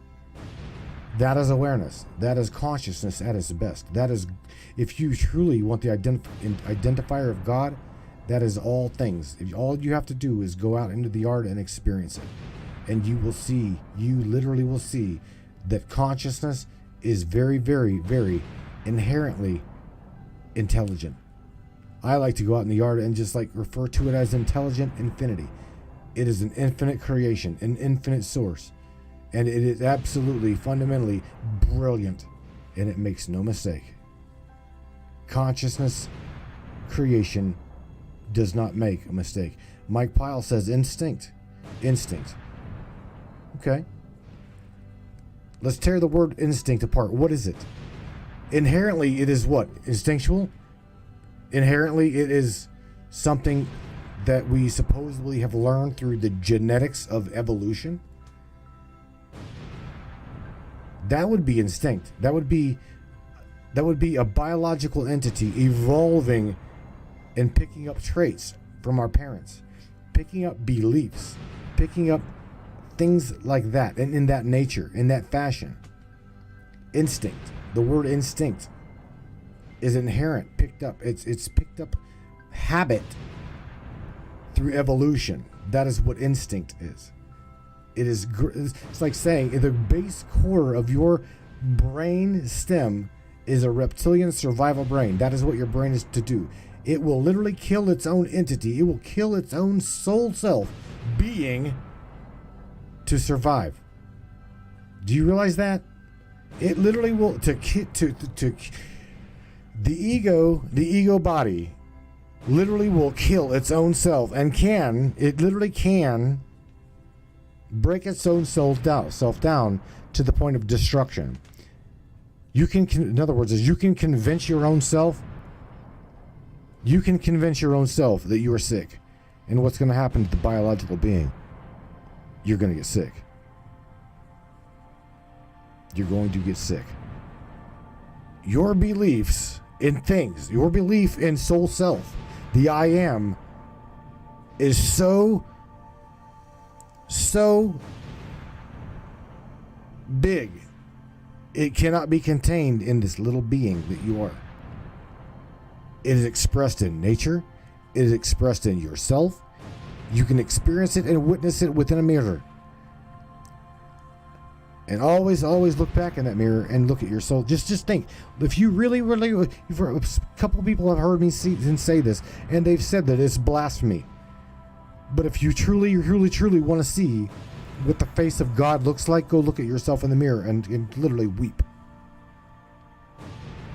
That is awareness. That is consciousness at its best. That is, if you truly want the identifier of God, that is all things. All you have to do is go out into the yard and experience it. And you literally will see that consciousness is very, very, very inherently intelligent. I like to go out in the yard and just refer to it as intelligent infinity. It is an infinite creation, an infinite source. And it is absolutely, fundamentally brilliant. And it makes no mistake. Consciousness creation does not make a mistake. Mike Pyle says instinct. Okay. Let's tear the word instinct apart. What is it? Inherently, it is what? Instinctual? Inherently, it is something that we supposedly have learned through the genetics of evolution. That would be instinct. That would be a biological entity evolving and picking up traits from our parents, picking up beliefs, picking up things like that, and in that nature, in that fashion. Instinct. The word instinct is inherent, picked up. It's picked up habit through evolution. That is what instinct is. It's like saying the base core of your brain stem is a reptilian survival brain. That is what your brain is to do. It will literally kill its own entity. It will kill its own soul self being to survive. Do you realize that? It literally will the ego body literally will kill its own self and can break its own self down to the point of destruction. In other words, you can convince your own self. You can convince your own self that you are sick. And what's going to happen to the biological being? You're going to get sick. You're going to get sick. Your beliefs in things, your belief in soul self, the I am, is so big, it cannot be contained in this little being that you are. It is expressed in nature. It is expressed in yourself. You can experience it and witness it within a mirror. And always look back in that mirror and look at your soul. Just think, if you really, a couple people have heard me say this, and they've said that it's blasphemy. But if you truly want to see what the face of God looks like, go look at yourself in the mirror and literally weep.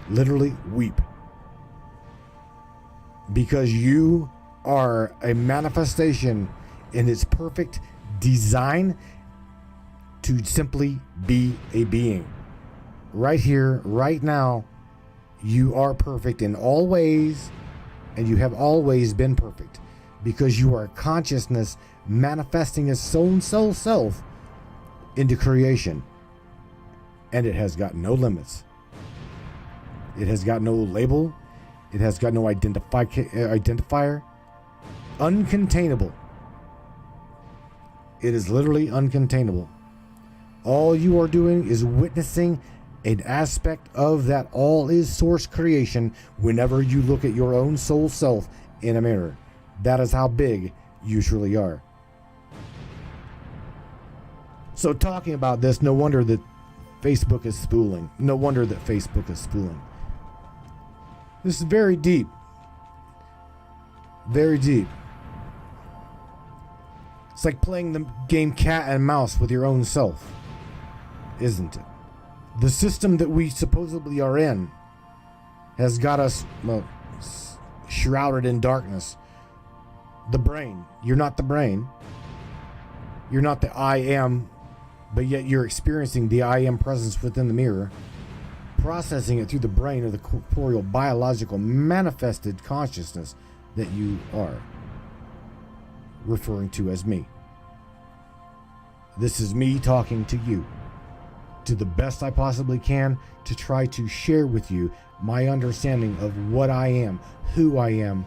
Literally weep. Because you are a manifestation in its perfect design to simply be a being. Right here, right now, You are perfect in all ways, and you have always been perfect, because you are consciousness manifesting its own soul self into creation. And it has got no limits. It has got no label. It has got no identifier. Uncontainable. It is literally uncontainable. All you are doing is witnessing an aspect of that all is source creation whenever you look at your own soul self in a mirror. That is how big you truly are. So talking about this, no wonder that Facebook is spooling. No wonder that Facebook is spooling. This is very deep. Very deep. It's like playing the game cat and mouse with your own self, isn't it? The system that we supposedly are in has got us, well, shrouded in darkness. The brain. You're not the brain. You're not the I am, but yet you're experiencing the I am presence within the mirror, processing it through the brain of the corporeal, biological, manifested consciousness that you are referring to as me. This is me talking to you to the best I possibly can, to try to share with you my understanding of what I am, who I am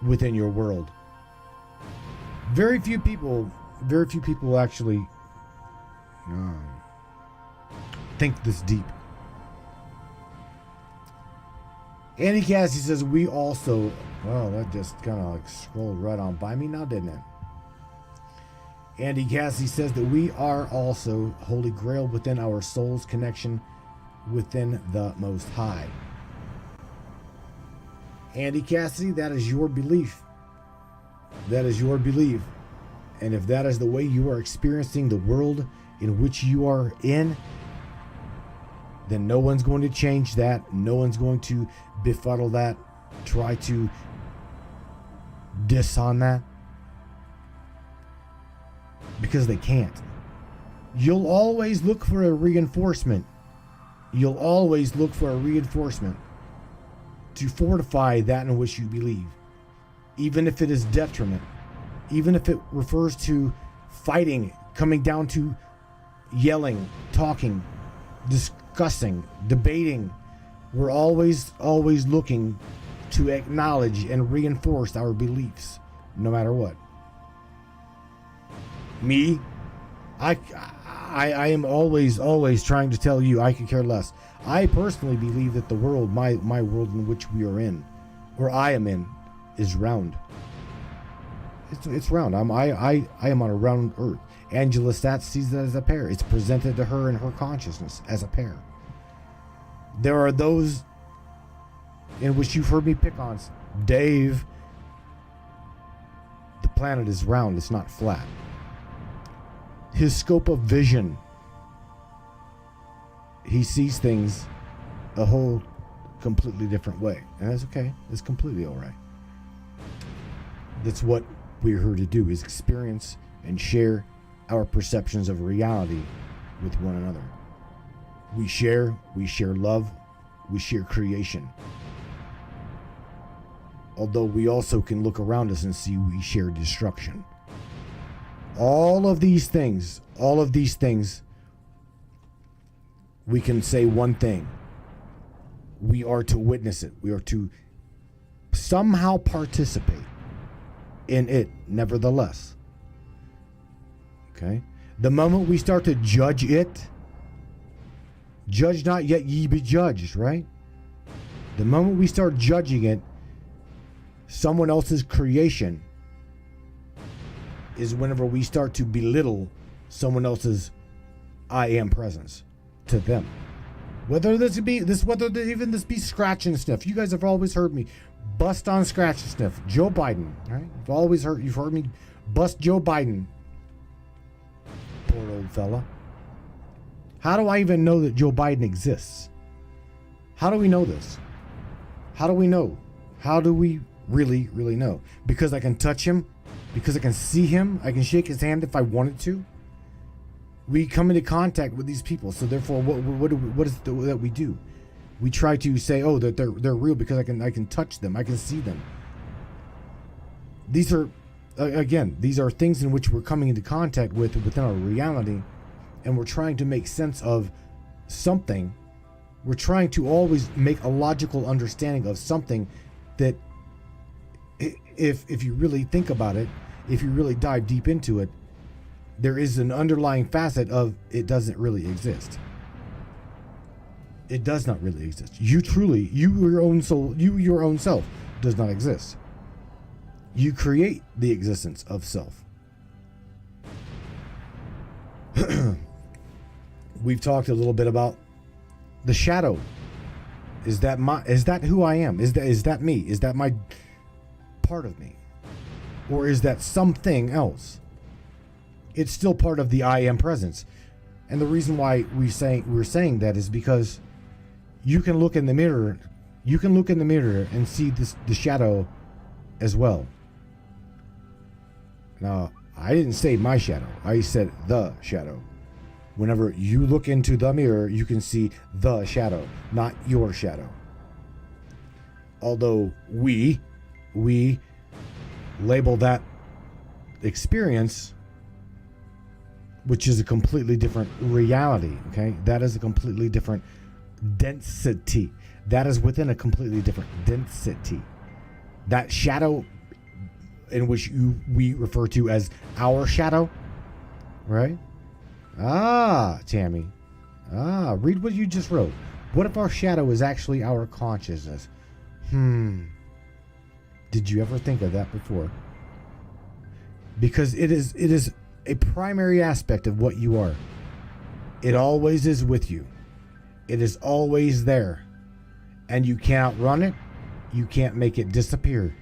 within your world. Very few people actually think this deep. Andy Cassie says, we also, well, that just kind of like scrolled right on by me now, didn't it? Andy Cassie says that we are also Holy Grail within our soul's connection within the Most High. Andy Cassidy, that is your belief. That is your belief. And if that is the way you are experiencing the world in which you are in, then no one's going to change that. No one's going to befuddle that, try to diss on that, because they can't. You'll always look for a reinforcement. You'll always look for a reinforcement to fortify that in which you believe, even if it is detriment, even if it refers to fighting, coming down to yelling, talking, discussing, debating. We're always looking to acknowledge and reinforce our beliefs, no matter what. Me, I am always trying to tell you I could care less. I personally believe that the world, my world in which we are in, or I am in, is round. It's round. I am on a round earth. Angela Stats sees it as a pear. It's presented to her in her consciousness as a pear. There are those in which you've heard me pick on. Dave, the planet is round. It's not flat. His scope of vision, he sees things a whole completely different way. And that's okay. It's completely all right. That's what we're here to do, is experience and share our perceptions of reality with one another. We share love, we share creation. Although we also can look around us and see we share destruction. All of these things, we can say one thing. We are to witness it. We are to somehow participate in it, nevertheless. Okay? The moment we start to judge it, judge not, yet ye be judged, right? The moment we start judging it, someone else's creation, is whenever we start to belittle someone else's I am presence to them. Whether this be scratch and sniff. You guys have always heard me bust on scratch and sniff. Joe Biden, right? You've heard me bust Joe Biden. Poor old fella. How do I even know that Joe Biden exists? How do we know this? How do we know? How do we really know? Because I can touch him? Because I can see him? I can shake his hand if I wanted to? We come into contact with these people, so therefore what is it that we do? We try to say, oh, that they're real because I can touch them, I can see them. These are, again, these are things in which we're coming into contact with within our reality, and we're trying to make sense of something. We're trying to always make a logical understanding of something that, if you really think about it, if you really dive deep into it, there is an underlying facet of it doesn't really exist. It does not really exist. Your own soul, your own self does not exist. You create the existence of self. We've talked a little bit about the shadow. Is that who I am? Is that me? Is that my part of me? Or is that something else? It's still part of the I am presence. And the reason why we're saying that is because you can look in the mirror. You can look in the mirror and see the shadow as well. Now, I didn't say my shadow. I said the shadow. Whenever you look into the mirror, you can see the shadow, not your shadow. Although we label that experience, which is a completely different reality, okay? That is a completely different density. That is within a completely different density. That shadow in which we refer to as our shadow, right? Tammy. Read what you just wrote. What if our shadow is actually our consciousness? Did you ever think of that before? Because it is a primary aspect of what you are. It always is with you. It is always there. And you can't run it. You can't make it disappear.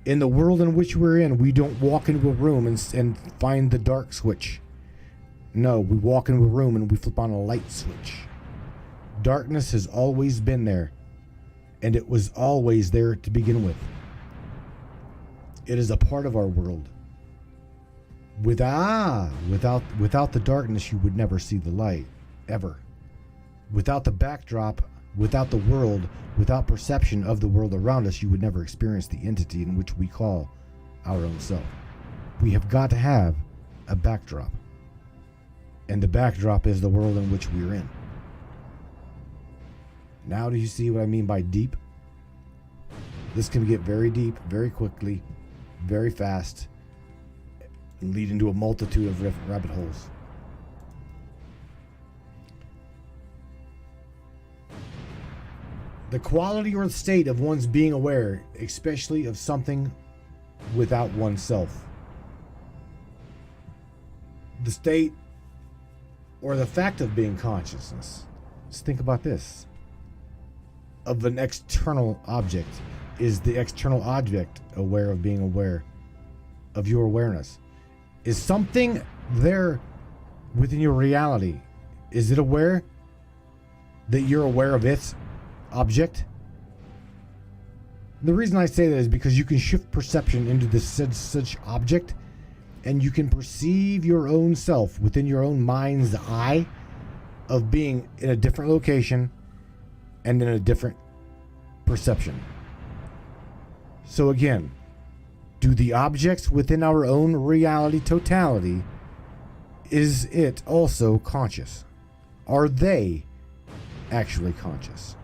In the world in which we're in, we don't walk into a room and find the dark switch. No, we walk into a room and we flip on a light switch. Darkness has always been there. And it was always there to begin with. It is a part of our world. Without the darkness, you would never see the light, ever. Without the backdrop, without the world, without perception of the world around us, you would never experience the entity in which we call our own self. We have got to have a backdrop. And the backdrop is the world in which we're in. Now do you see what I mean by deep? This can get very deep, very quickly, very fast, and lead into a multitude of rabbit holes. The quality or the state of one's being aware, especially of something without oneself. The state or the fact of being consciousness. Just think about this. Of an external object. Is the external object aware of being aware of your awareness? Is something there within your reality? Is it aware that you're aware of its object? The reason I say that is because you can shift perception into this such object, and you can perceive your own self within your own mind's eye of being in a different location and in a different perception. So again, do the objects within our own reality totality, is it also conscious? Are they actually conscious?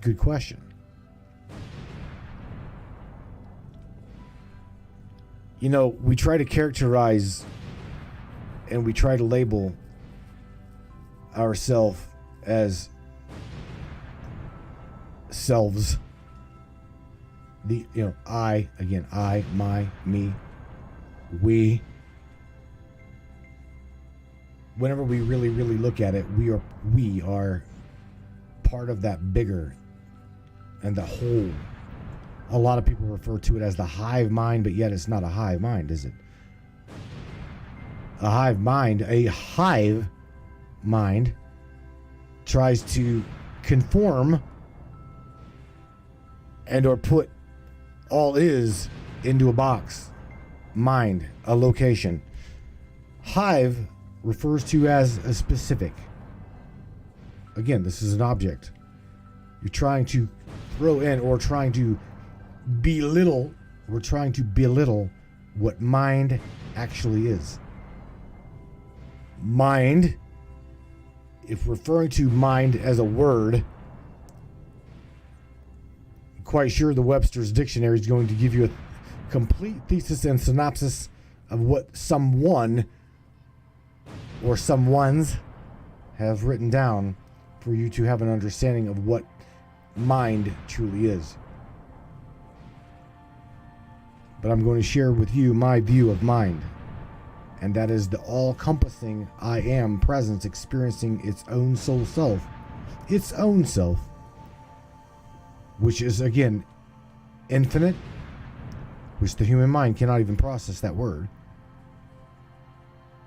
Good question. You know, we try to characterize and we try to label ourselves as selves. I, again, I, my, me, we. Whenever we really look at it, we are part of that bigger and the whole. A lot of people refer to it as the hive mind, but yet it's not a hive mind, is it? A hive mind tries to conform and or put all is into a box. Mind, a location. Hive refers to as a specific. Again, this is an object. You're trying to throw in or trying to belittle. We're trying to belittle what mind actually is. Mind, if referring to mind as a word, I'm quite sure the Webster's Dictionary is going to give you a complete thesis and synopsis of what someone or someones have written down for you to have an understanding of what mind truly is. But I'm going to share with you my view of mind, and that is the all-encompassing I am presence experiencing its own soul self, which is again infinite, which the human mind cannot even process that word.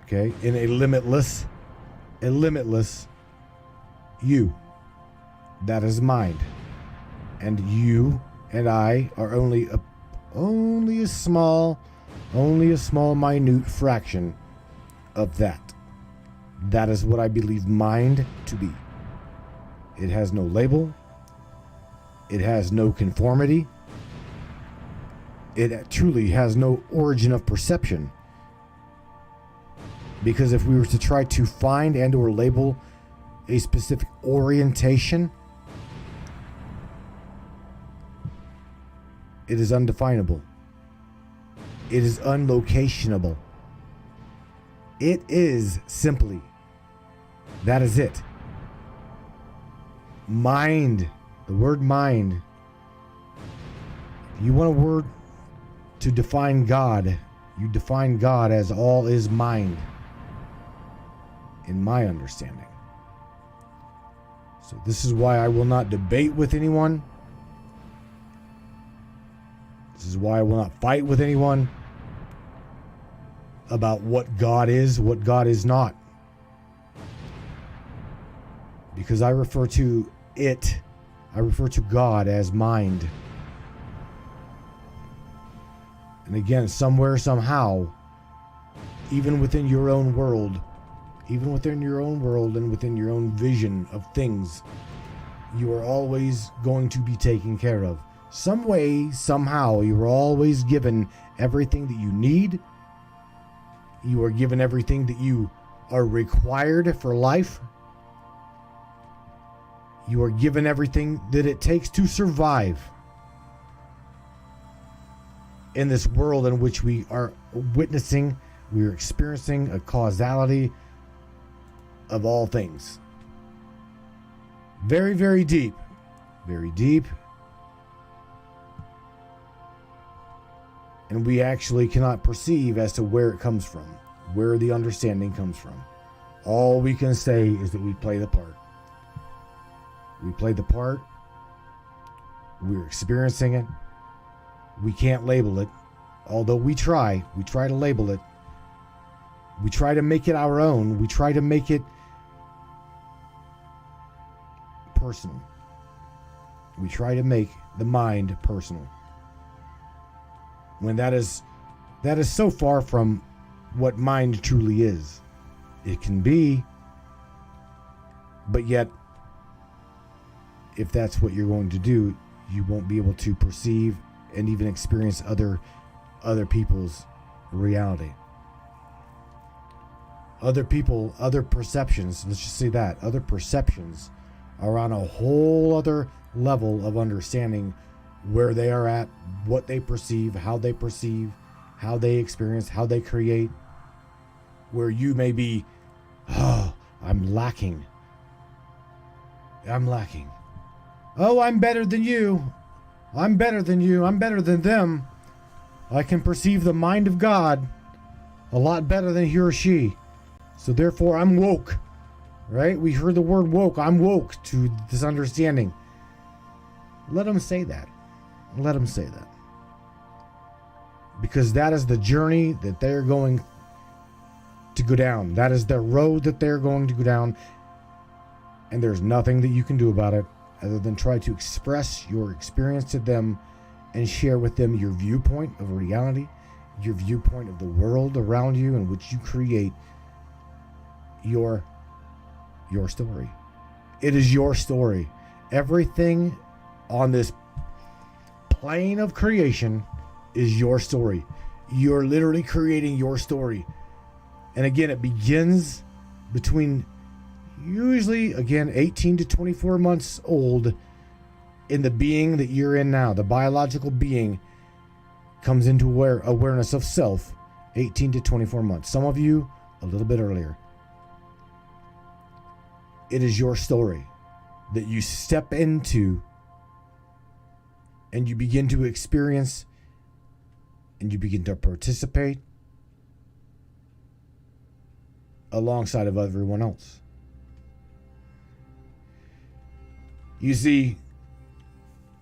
Okay, in a limitless you. That is mind. And you and I are only a small minute fraction of that. That is what I believe mind to be. It has no label. It has no conformity. It truly has no origin of perception. Because if we were to try to find and or label a specific orientation, it is undefinable. It is unlocationable. It is simply, that is it. Mind, the word mind. If you want a word to define God, you define God as all is mind, in my understanding. So this is why I will not debate with anyone. This is why I will not fight with anyone about what God is, what God is not. Because I refer to God as mind. And again, somewhere, somehow, even within your own world and within your own vision of things, you are always going to be taken care of. Some way, somehow, you are always given everything that you need. You are given everything that you are required for life. You are given everything that it takes to survive in this world in which we are experiencing a causality of all things. Very, very deep. Very deep. And we actually cannot perceive as to where it comes from, where the understanding comes from. All we can say is that we play the part. We play the part. We're experiencing it. We can't label it. Although we try to label it. We try to make it our own. We try to make it personal. We try to make the mind personal. When that is so far from what mind truly is. It can be, but yet, if that's what you're going to do, you won't be able to perceive and even experience other people's reality. Other people, other perceptions, let's just say that, other perceptions are on a whole other level of understanding where they are at, what they perceive, how they experience, how they create, where you may be, I'm lacking. Oh, I'm better than you. I'm better than them. I can perceive the mind of God a lot better than he or she. So therefore, I'm woke. Right? We heard the word woke. I'm woke to this understanding. Let them say that. Because that is the journey that they're going to go down. That is the road that they're going to go down. And there's nothing that you can do about it other than try to express your experience to them and share with them your viewpoint of reality, your viewpoint of the world around you in which you create your story, It is your story. Everything on this plane of creation is your story. You're literally creating your story. And again, it begins between usually, again, 18 to 24 months old in the being that you're in now. The biological being comes into awareness of self 18 to 24 months. Some of you, a little bit earlier. It is your story that you step into and you begin to experience and you begin to participate alongside of everyone else. You see,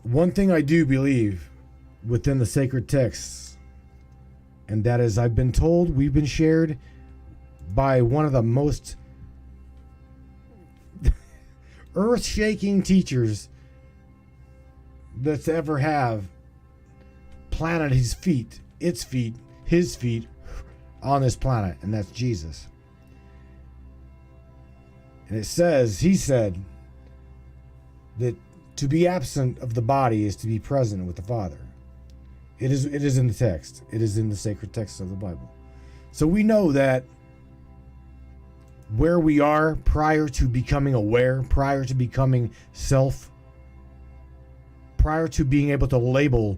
one thing I do believe within the sacred texts, and that is, I've been told, we've been shared by one of the most earth-shaking teachers that's ever have planted his feet on this planet, and that's Jesus. And it says, he said that to be absent of the body is to be present with the Father. It is in the text. It is in the sacred text of the Bible. So we know that where we are prior to becoming aware, prior to becoming self, prior to being able to label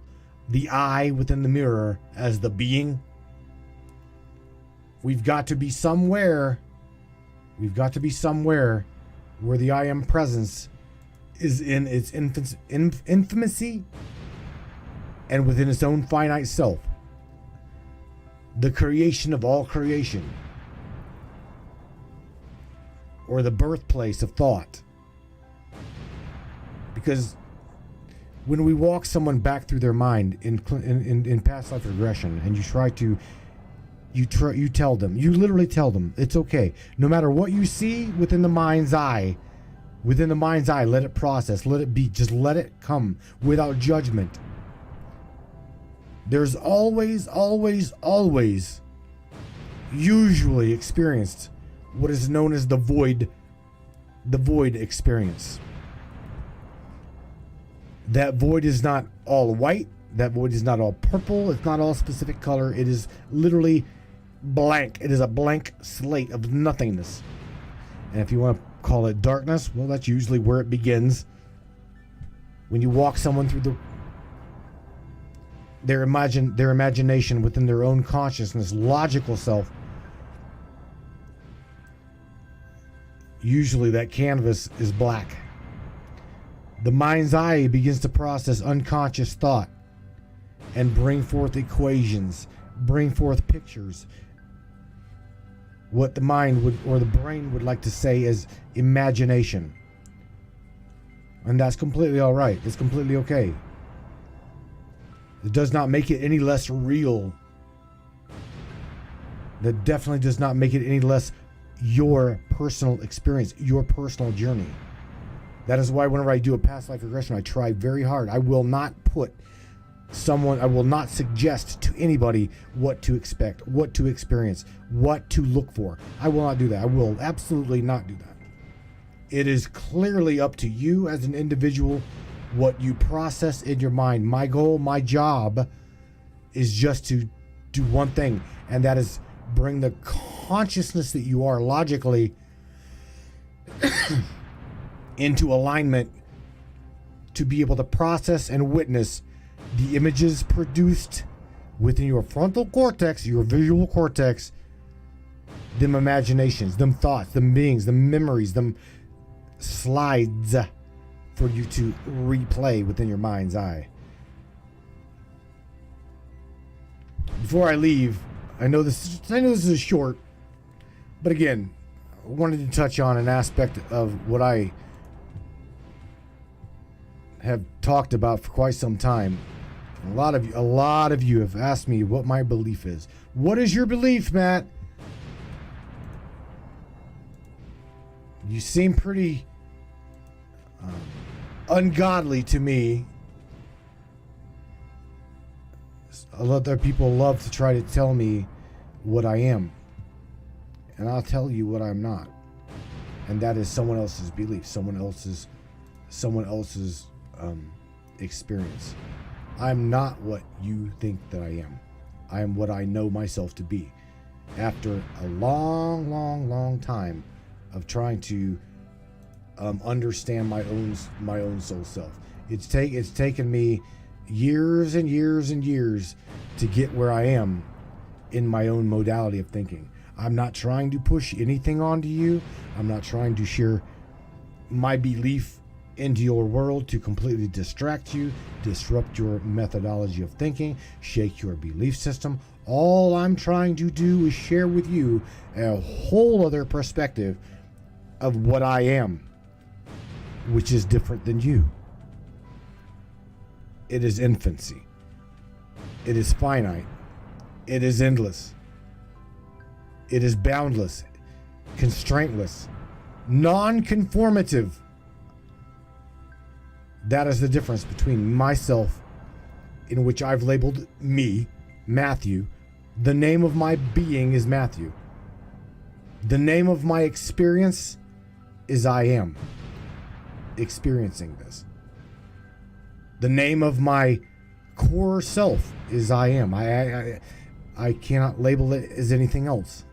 the I within the mirror as the being, we've got to be somewhere where the I am presence is in its infancy and within its own finite self. The creation of all creation, or the birthplace of thought. Because when we walk someone back through their mind in past life regression, and you tell them, you literally tell them, it's okay. No matter what you see within the mind's eye, let it process, let it be, just let it come without judgment. There's always usually experienced what is known as the void experience. That void is not all white. That void is not all purple. It's not all specific color. It is literally blank. It is a blank slate of nothingness. And if you want to call it darkness, well, that's usually where it begins. When you walk someone through their imagination within their own consciousness, logical self, usually that canvas is black. The mind's eye begins to process unconscious thought and bring forth equations, bring forth pictures. What the mind would, or the brain would like to say as imagination. And that's completely all right. It's completely okay. It does not make it any less real. That definitely does not make it any less your personal experience, your personal journey. That is why whenever I do a past life regression, I try very hard. I will not suggest to anybody what to expect, what to experience, what to look for. I will not do that. I will absolutely not do that. It is clearly up to you as an individual what you process in your mind. My goal, my job is just to do one thing, and that is bring the consciousness that you are logically into alignment to be able to process and witness the images produced within your frontal cortex, your visual cortex, them imaginations, them thoughts, them beings, them memories, them slides for you to replay within your mind's eye. Before I leave, I know this is short, but again, I wanted to touch on an aspect of what I have talked about for quite some time. A lot of you have asked me what my belief is. What is your belief, Matt? You seem pretty ungodly to me. A lot of people love to try to tell me what I am, and I'll tell you what I'm not. and that is someone else's belief, someone else's experience. I'm not what you think that I am. I am what I know myself to be. After a long time of trying to understand my own soul self, it's taken me years and years and years to get where I am in my own modality of thinking. I'm not trying to push anything onto you. I'm not trying to share my belief into your world to completely distract you, disrupt your methodology of thinking, shake your belief system. All I'm trying to do is share with you a whole other perspective of what I am, which is different than you. It is infancy. It is finite. It is endless. It is boundless, constraintless, non-conformative. That is the difference between myself, in which I've labeled me, Matthew. The name of my being is Matthew. The name of my experience is I am experiencing this. The name of my core self is I am. I cannot label it as anything else.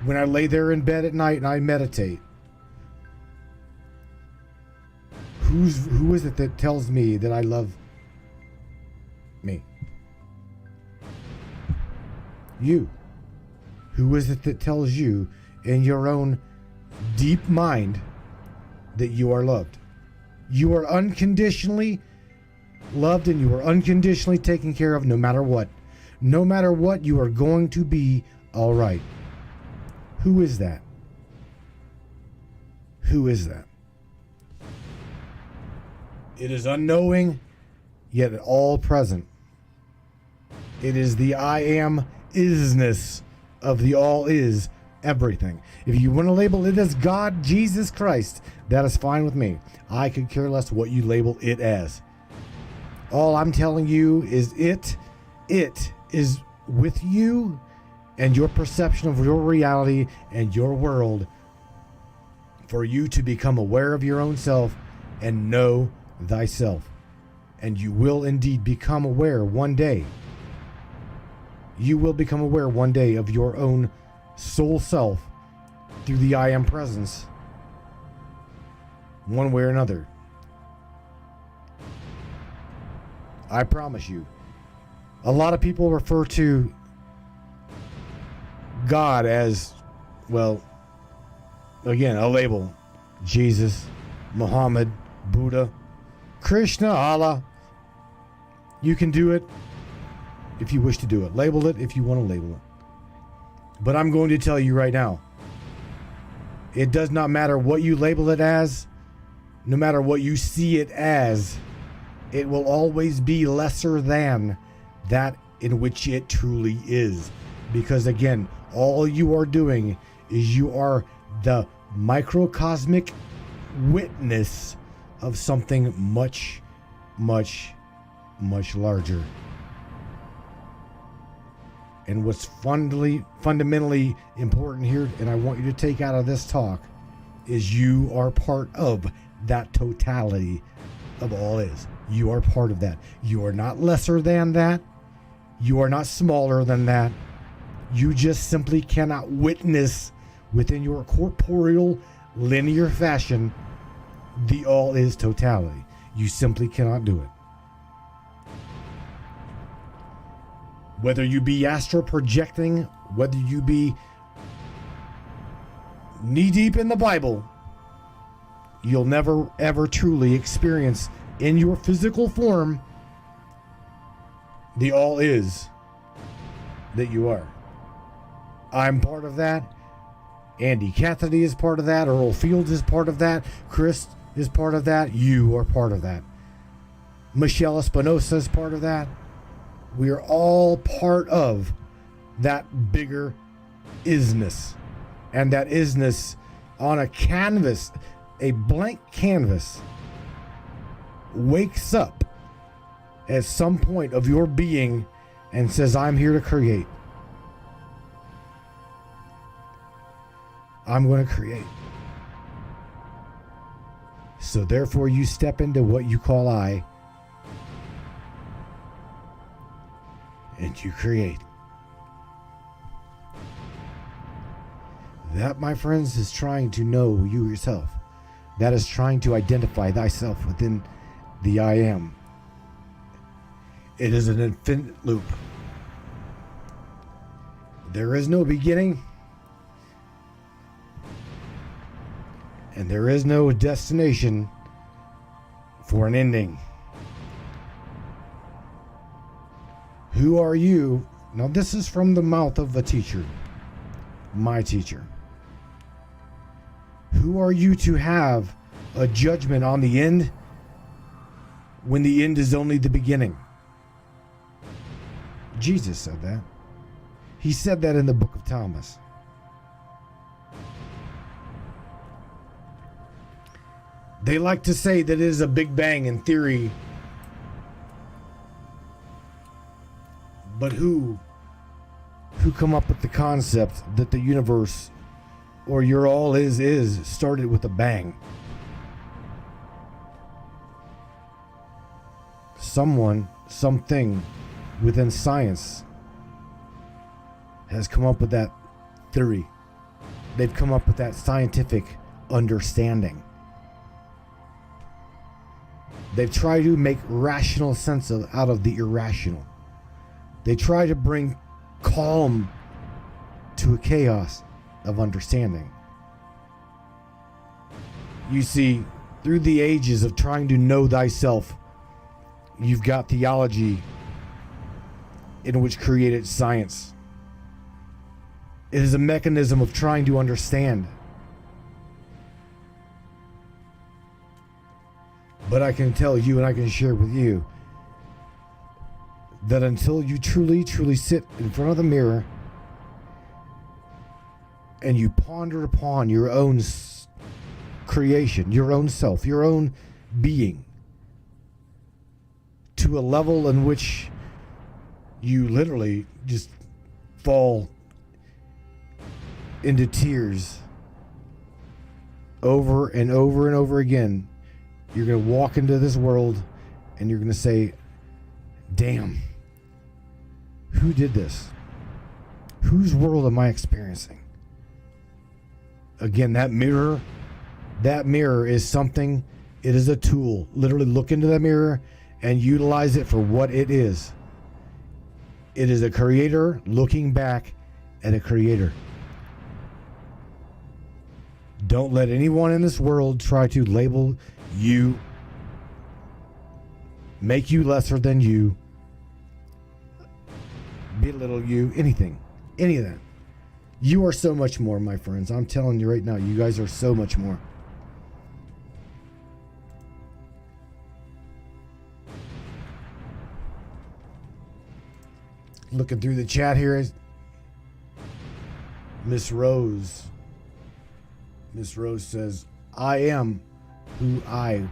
When I lay there in bed at night and I meditate, who is it that tells me that I love me? You. Who is it that tells you in your own deep mind that you are loved? You are unconditionally loved and you are unconditionally taken care of no matter what. No matter what, you are going to be all right. Who is that? Who is that? It is unknowing, yet all present. It is the I am isness of the all is everything. If you want to label it as God, Jesus Christ, that is fine with me. I could care less what you label it as. All I'm telling you is it is with you and your perception of your reality and your world, for you to become aware of your own self and know thyself. And you will indeed become aware one day. You will become aware one day of your own soul self through the I am presence, one way or another. I promise you. A lot of people refer to God as, well, again, a label. Jesus, Muhammad, Buddha, Krishna, Allah. You can do it if you wish to do it. Label it if you want to label it. But I'm going to tell you right now, it does not matter what you label it as, no matter what you see it as, it will always be lesser than that in which it truly is. Because again, all you are doing is you are the microcosmic witness of something much, much, much larger. And what's fundamentally important here, and I want you to take out of this talk, is you are part of that totality of all is. You are part of that. You are not lesser than that. You are not smaller than that. You just simply cannot witness within your corporeal, linear fashion the all is totality. You simply cannot do it. Whether you be astral projecting, whether you be knee deep in the Bible, you'll never ever truly experience in your physical form the all is that you are. I'm part of that. Andy Cassidy is part of that. Earl Fields is part of that. Chris is part of that. You are part of that. Michelle Espinosa is part of that. We are all part of that bigger isness. And that isness on a canvas, a blank canvas, wakes up at some point of your being and says, I'm here to create. I'm going to create. So therefore you step into what you call I, and you create. That, my friends, is trying to know you yourself. That is trying to identify thyself within the I am. It is an infinite loop. There is no beginning, and there is no destination for an ending. Who are you? Now, this is from the mouth of a teacher, my teacher. Who are you to have a judgment on the end when the end is only the beginning? Jesus said that. He said that in the book of Thomas. They like to say that it is a Big Bang in theory. But who come up with the concept that the universe or your all is started with a bang? Someone, something within science has come up with that theory. They've come up with that scientific understanding. They've tried to make rational sense out of the irrational. They try to bring calm to a chaos of understanding. You see, through the ages of trying to know thyself, you've got theology in which created science. It is a mechanism of trying to understand. But I can tell you, and I can share with you, that until you truly sit in front of the mirror and you ponder upon your own creation, your own self, your own being, to a level in which you literally just fall into tears over and over and over again, you're going to walk into this world and you're going to say, damn, who did this? Whose world am I experiencing? Again, that mirror is something, it is a tool. Literally look into that mirror and utilize it for what it is. It is a creator looking back at a creator. Don't let anyone in this world try to label you, make you lesser than you, belittle you, anything, any of that. You are so much more, my friends. I'm telling you right now, you guys are so much more. Looking through the chat here, Miss Rose. Miss Rose says, I am who I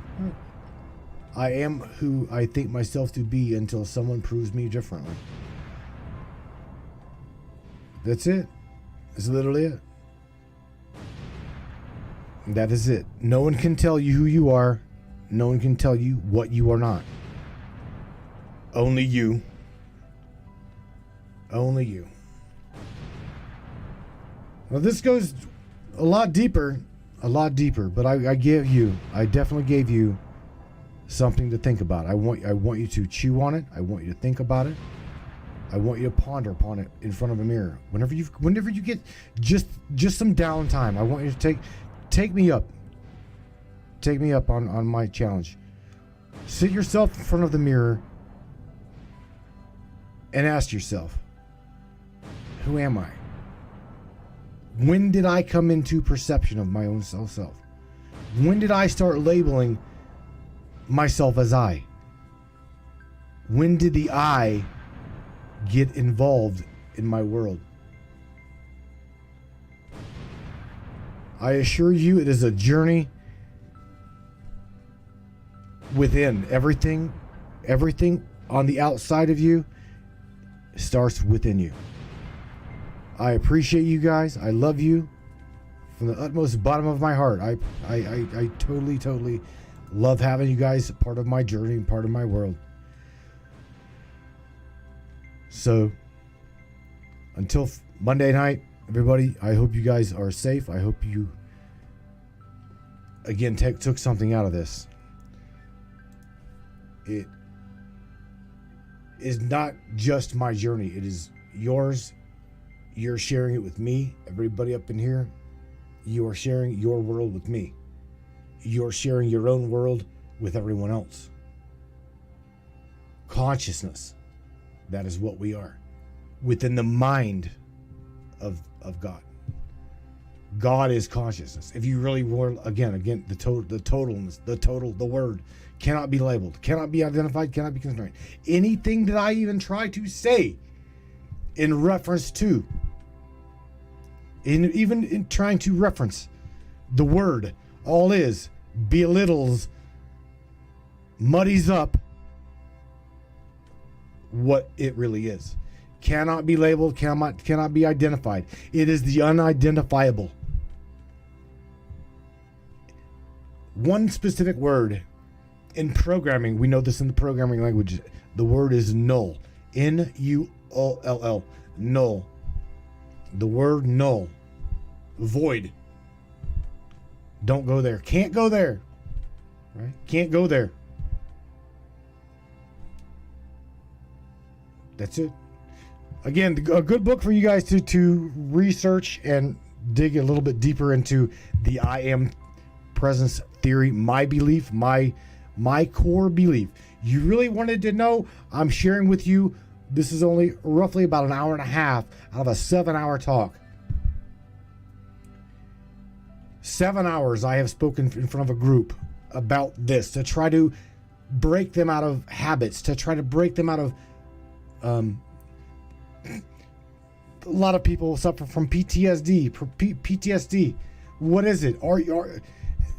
think myself to be until someone proves me differently. That's it. That's literally it. That is it. No one can tell you who you are. No one can tell you what you are not. Only you. Only you. Well, this goes a lot deeper, but I definitely gave you something to think about. I want you to chew on it. I want you to think about it. I want you to ponder upon it in front of a mirror. Whenever you get just some downtime, I want you to take me up. Take me up on my challenge. Sit yourself in front of the mirror and ask yourself, who am I? When did I come into perception of my own self? When did I start labeling myself as I? When did the I get involved in my world? I assure you, it is a journey within. Everything on the outside of you starts within you. I appreciate you guys. I love you. from the utmost bottom of my heart. I totally love having you guys part of my journey and part of my world. So until Monday night, everybody, I hope you guys are safe. I hope you, again, took something out of this. It is not just my journey. It is yours. You're sharing it with me. Everybody up in here, you are sharing your world with me. You're sharing your own world with everyone else. Consciousness. That is what we are. Within the mind of God. God is consciousness. If you really were, again, the totalness, the word cannot be labeled, cannot be identified, cannot be constrained. Anything that I even try to say in reference to, even in trying to reference the word, all is, belittles, muddies up what it really is. Cannot be labeled, cannot be identified. It is the unidentifiable. One specific word in programming, we know this in the programming language, the word is null. Null. Null. The word null. Void. Don't go there. Can't go there. Right? Can't go there. That's it. Again, a good book for you guys to research and dig a little bit deeper into the I am presence theory, my belief, my core belief. You really wanted to know? I'm sharing with you. This is only roughly about an hour and a half out of a 7-hour talk. 7 hours I have spoken in front of a group about this to try to break them out of habits, to try to break them out of a lot of people suffer from PTSD. PTSD. What is it?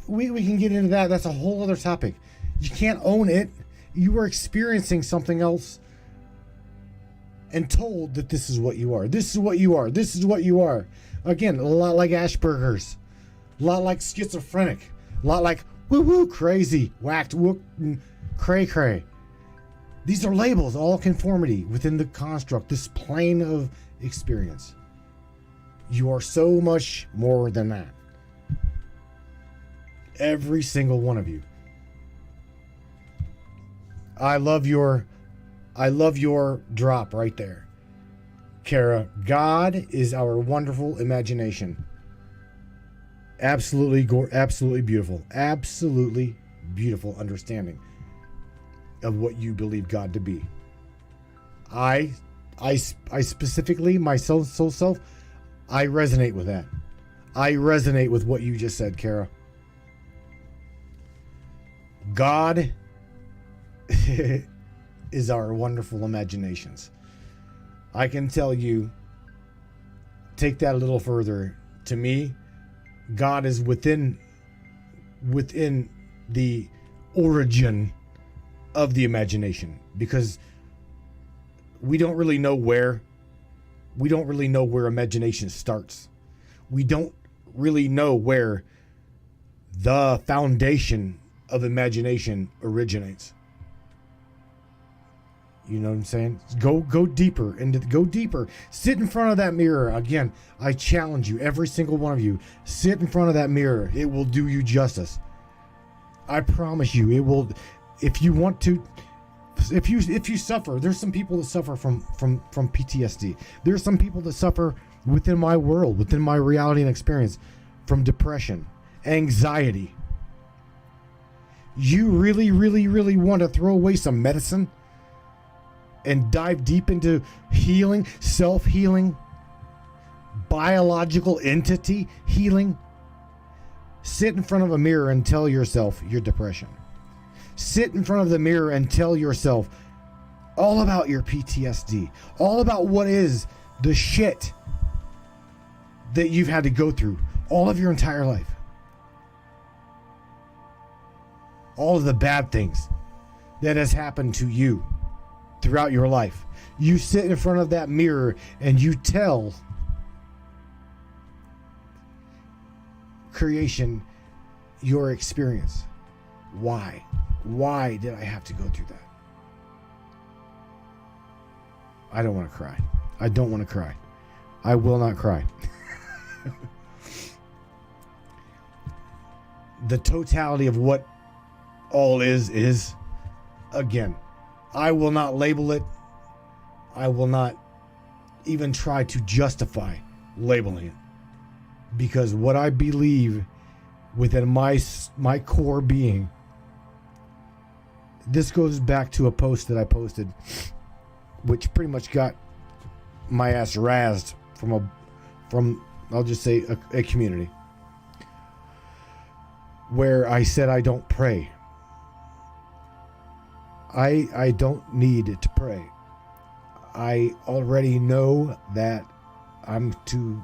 We can get into that. That's a whole other topic. You can't own it. You are experiencing something else and told that this is what you are. This is what you are. This is what you are. Again, a lot like Asperger's. A lot like schizophrenic. A lot like woo-woo, crazy, whacked, whoop, cray-cray. These are labels, all conformity within the construct, this plane of experience. You are so much more than that. Every single one of you. I love your drop right there. Kara, God is our wonderful imagination. Absolutely beautiful. Absolutely beautiful understanding of what you believe God to be. I specifically, my soul self, I resonate with that. I resonate with what you just said, Kara. God is our wonderful imaginations. I can tell you, take that a little further. To me, God is within the origin of the imagination, because we don't really know where imagination starts. We don't really know where the foundation of imagination originates. You know what I'm saying? Go deeper go deeper. Sit in front of that mirror. Again, I challenge you, every single one of you, sit in front of that mirror. It will do you justice. I promise you, it will. If you want to, if you suffer, there's some people that suffer from PTSD. There's some people that suffer within my world, within my reality and experience, from depression, anxiety. You really, really, really want to throw away some medicine and dive deep into healing, self-healing, biological entity healing? Sit in front of a mirror and tell yourself your depression. Sit in front of the mirror and tell yourself all about your PTSD, all about what is the shit that you've had to go through all of your entire life. All of the bad things that has happened to you throughout your life. You sit in front of that mirror and you tell creation, your experience. Why? Why did I have to go through that? I don't want to cry. I don't want to cry. I will not cry. The totality of what all is, again, I will not label it. I will not even try to justify labeling it. Because what I believe within my core being, this goes back to a post that I posted, which pretty much got my ass razzed from I'll just say a community, where I said I don't pray. I don't need to pray. I already know that I'm to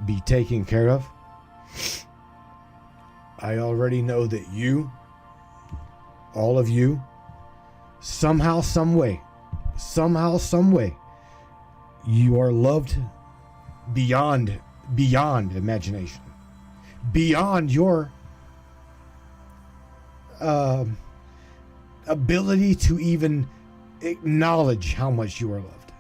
be taken care of. I already know that you, all of you, somehow, some way, you are loved beyond imagination, beyond your ability to even acknowledge how much you are loved.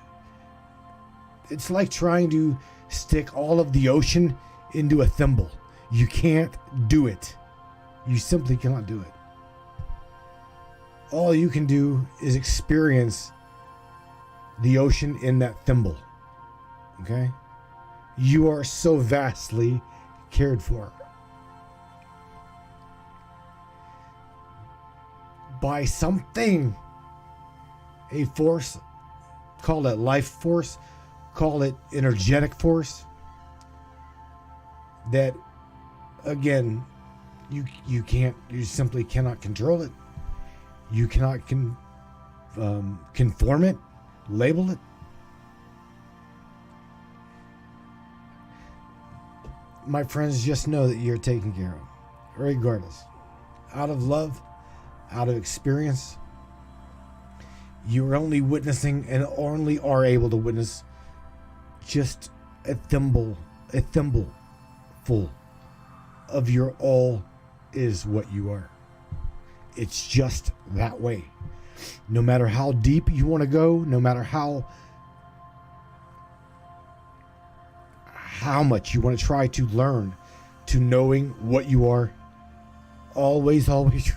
It's like trying to stick all of the ocean into a thimble. You can't do it. You simply cannot do it. All you can do is experience the ocean in that thimble. Okay? You are so vastly cared for by something, a force, call it life force, call it energetic force, that again, you simply cannot control it. You cannot conform it, label it. My friends, just know that you're taken care of, regardless. Out of love, out of experience, you're only witnessing and only are able to witness just a thimble full of your all is what you are. It's just that way. No matter how deep you want to go, no matter how much you want to try to learn to knowing what you are, always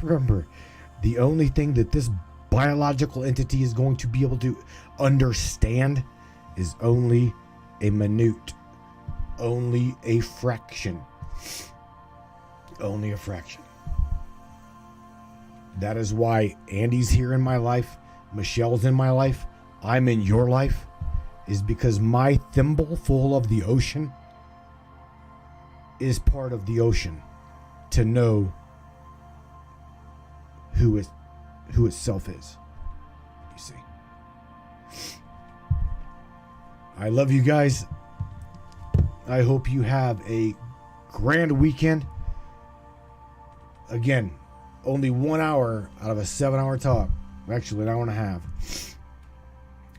remember, the only thing that this biological entity is going to be able to understand is only a minute, only a fraction. Only a fraction. That is why Andy's here in my life, Michelle's in my life, I'm in your life, is because my thimble full of the ocean is part of the ocean to know who itself is. You see. I love you guys. I hope you have a grand weekend. Again, only 1 hour out of a 7-hour talk. Actually, an hour and a half.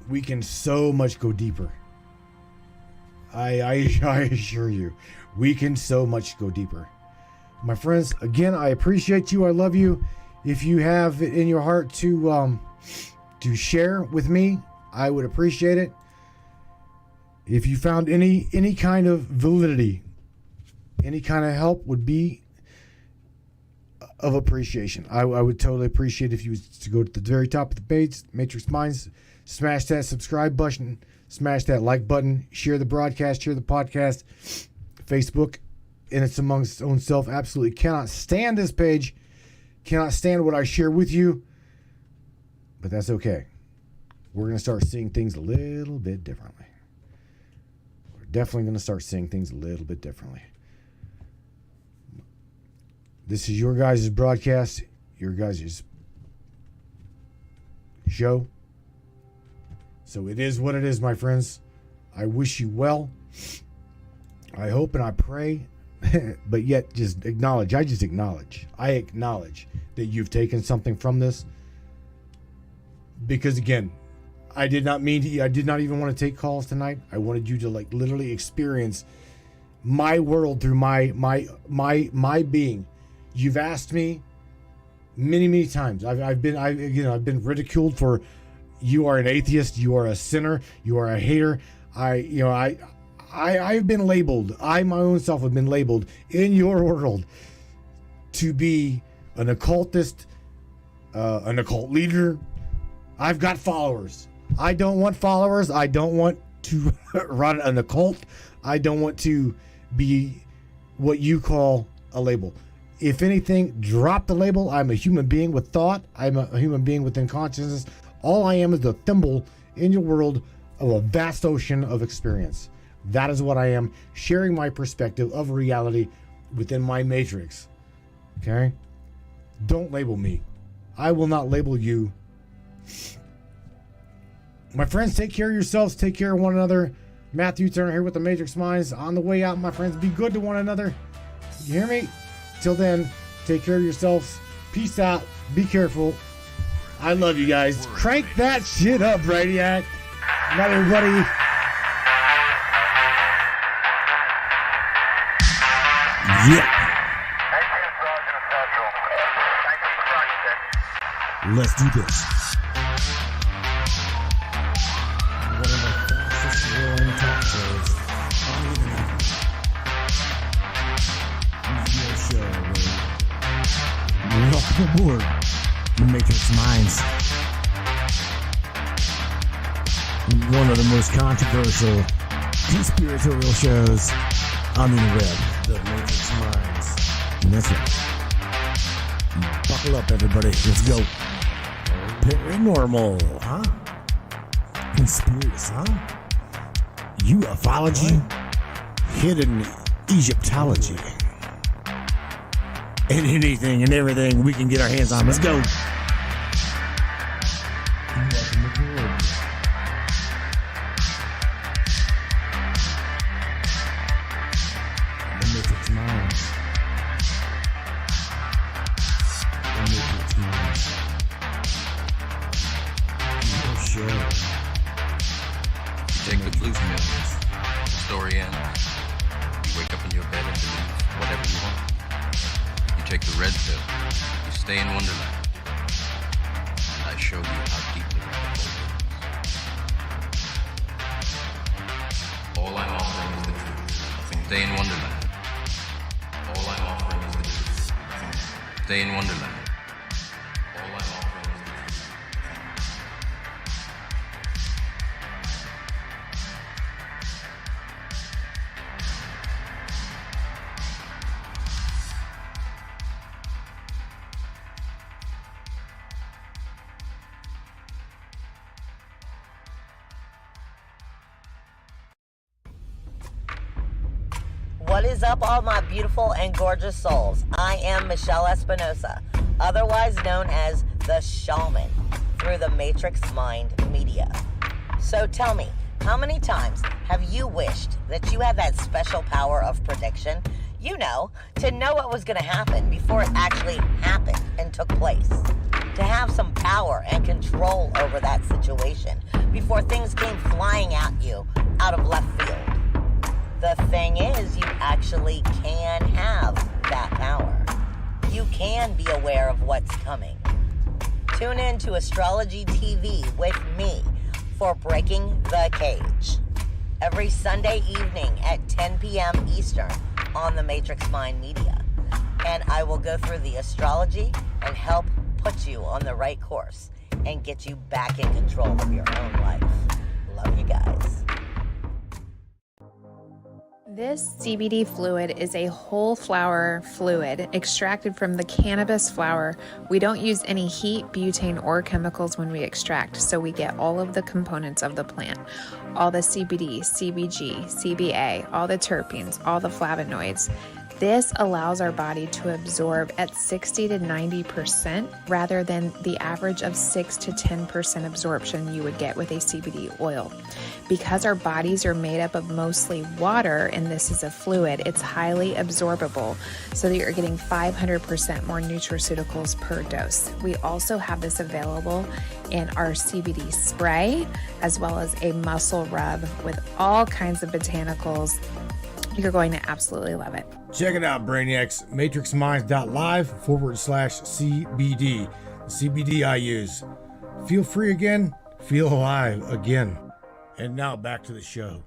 We can so much go deeper. I assure you, we can so much go deeper. My friends, again, I appreciate you. I love you. If you have it in your heart to share with me, I would appreciate it. If you found any kind of validity, any kind of help would be of appreciation. I would totally appreciate if you was to go to the very top of the page, Matrix Minds, smash that subscribe button, smash that like button, share the broadcast, share the podcast. Facebook, in its amongst its own self, absolutely cannot stand this page, cannot stand what I share with you, but that's okay. We're going to start seeing things a little bit differently. We're definitely going to start seeing things a little bit differently. This is your guys' broadcast, your guys' show. So it is what it is, my friends. I wish you well. I hope and I pray, but yet just acknowledge. I acknowledge that you've taken something from this. Because again, I did not even want to take calls tonight. I wanted you to literally experience my world through my being. You've asked me many times. I've been ridiculed for, you are an atheist, you are a sinner, you are a hater. I've been labeled. I my own self have been labeled in your world to be an occultist, an occult leader. I've got followers. I don't want followers. I don't want to run an occult. I don't want to be what you call a label. If anything, drop the label. I'm a human being with thought. I'm a human being within consciousness. All I am is the thimble in your world of a vast ocean of experience. That is what I am, sharing my perspective of reality within my matrix. Okay? Don't label me. I will not label you. My friends, take care of yourselves. Take care of one another. Matthew Turner here with the Matrix Minds. On the way out, my friends, be good to one another. You hear me? Till then, take care of yourselves. Peace out. Be careful. I love you guys. Crank that shit up, Brainiac. Night, everybody. Yeah. Let's do this. One of the fastest growing talk shows on the internet. Radio show. Welcome aboard, Matrix Minds. One of the most controversial conspiratorial shows on the web, the Matrix Minds. And that's right. Buckle up, everybody. Let's go. Paranormal, huh? Conspiracy, huh? Ufology, hidden Egyptology, and anything and everything we can get our hands on. Let's go. Welcome aboard. The Matrix Minds. The Matrix Minds. Your show. Take the blue pills. The story ends. You wake up in your bed and believe whatever you want. You take the red pill. You stay in Wonderland. And I show you how deep the rabbit hole is. All I'm offering is the truth. Nothing. Stay in Wonderland. All I'm offering is the truth. Nothing. Stay in Wonderland. All I'm offering is the truth. What is up, all my beautiful and gorgeous souls? I am Michelle Espinosa, otherwise known as the Shaman, through the Matrix Mind Media. So tell me, how many times have you wished that you had that special power of prediction? You know, to know what was going to happen before it actually happened and took place. To have some power and control over that situation before things came flying at you out of left field. The thing is, you actually can have that power. You can be aware of what's coming. Tune in to Astrology TV with me for Breaking the Cage. Every Sunday evening at 10 p.m. Eastern on the Matrix Mind Media. And I will go through the astrology and help put you on the right course and get you back in control of your own life. Love you guys. This CBD fluid is a whole flower fluid extracted from the cannabis flower. We don't use any heat, butane, or chemicals when we extract, so we get all of the components of the plant. All the CBD, CBG, CBA, all the terpenes, all the flavonoids. This allows our body to absorb at 60 to 90% rather than the average of 6 to 10% absorption you would get with a CBD oil. Because our bodies are made up of mostly water and this is a fluid, it's highly absorbable so that you're getting 500% more nutraceuticals per dose. We also have this available in our CBD spray as well as a muscle rub with all kinds of botanicals You're going to absolutely love it. Check it out, Brainiacs. MatrixMinds.live/CBD. The CBD I use. Feel free again. Feel alive again. And now back to the show.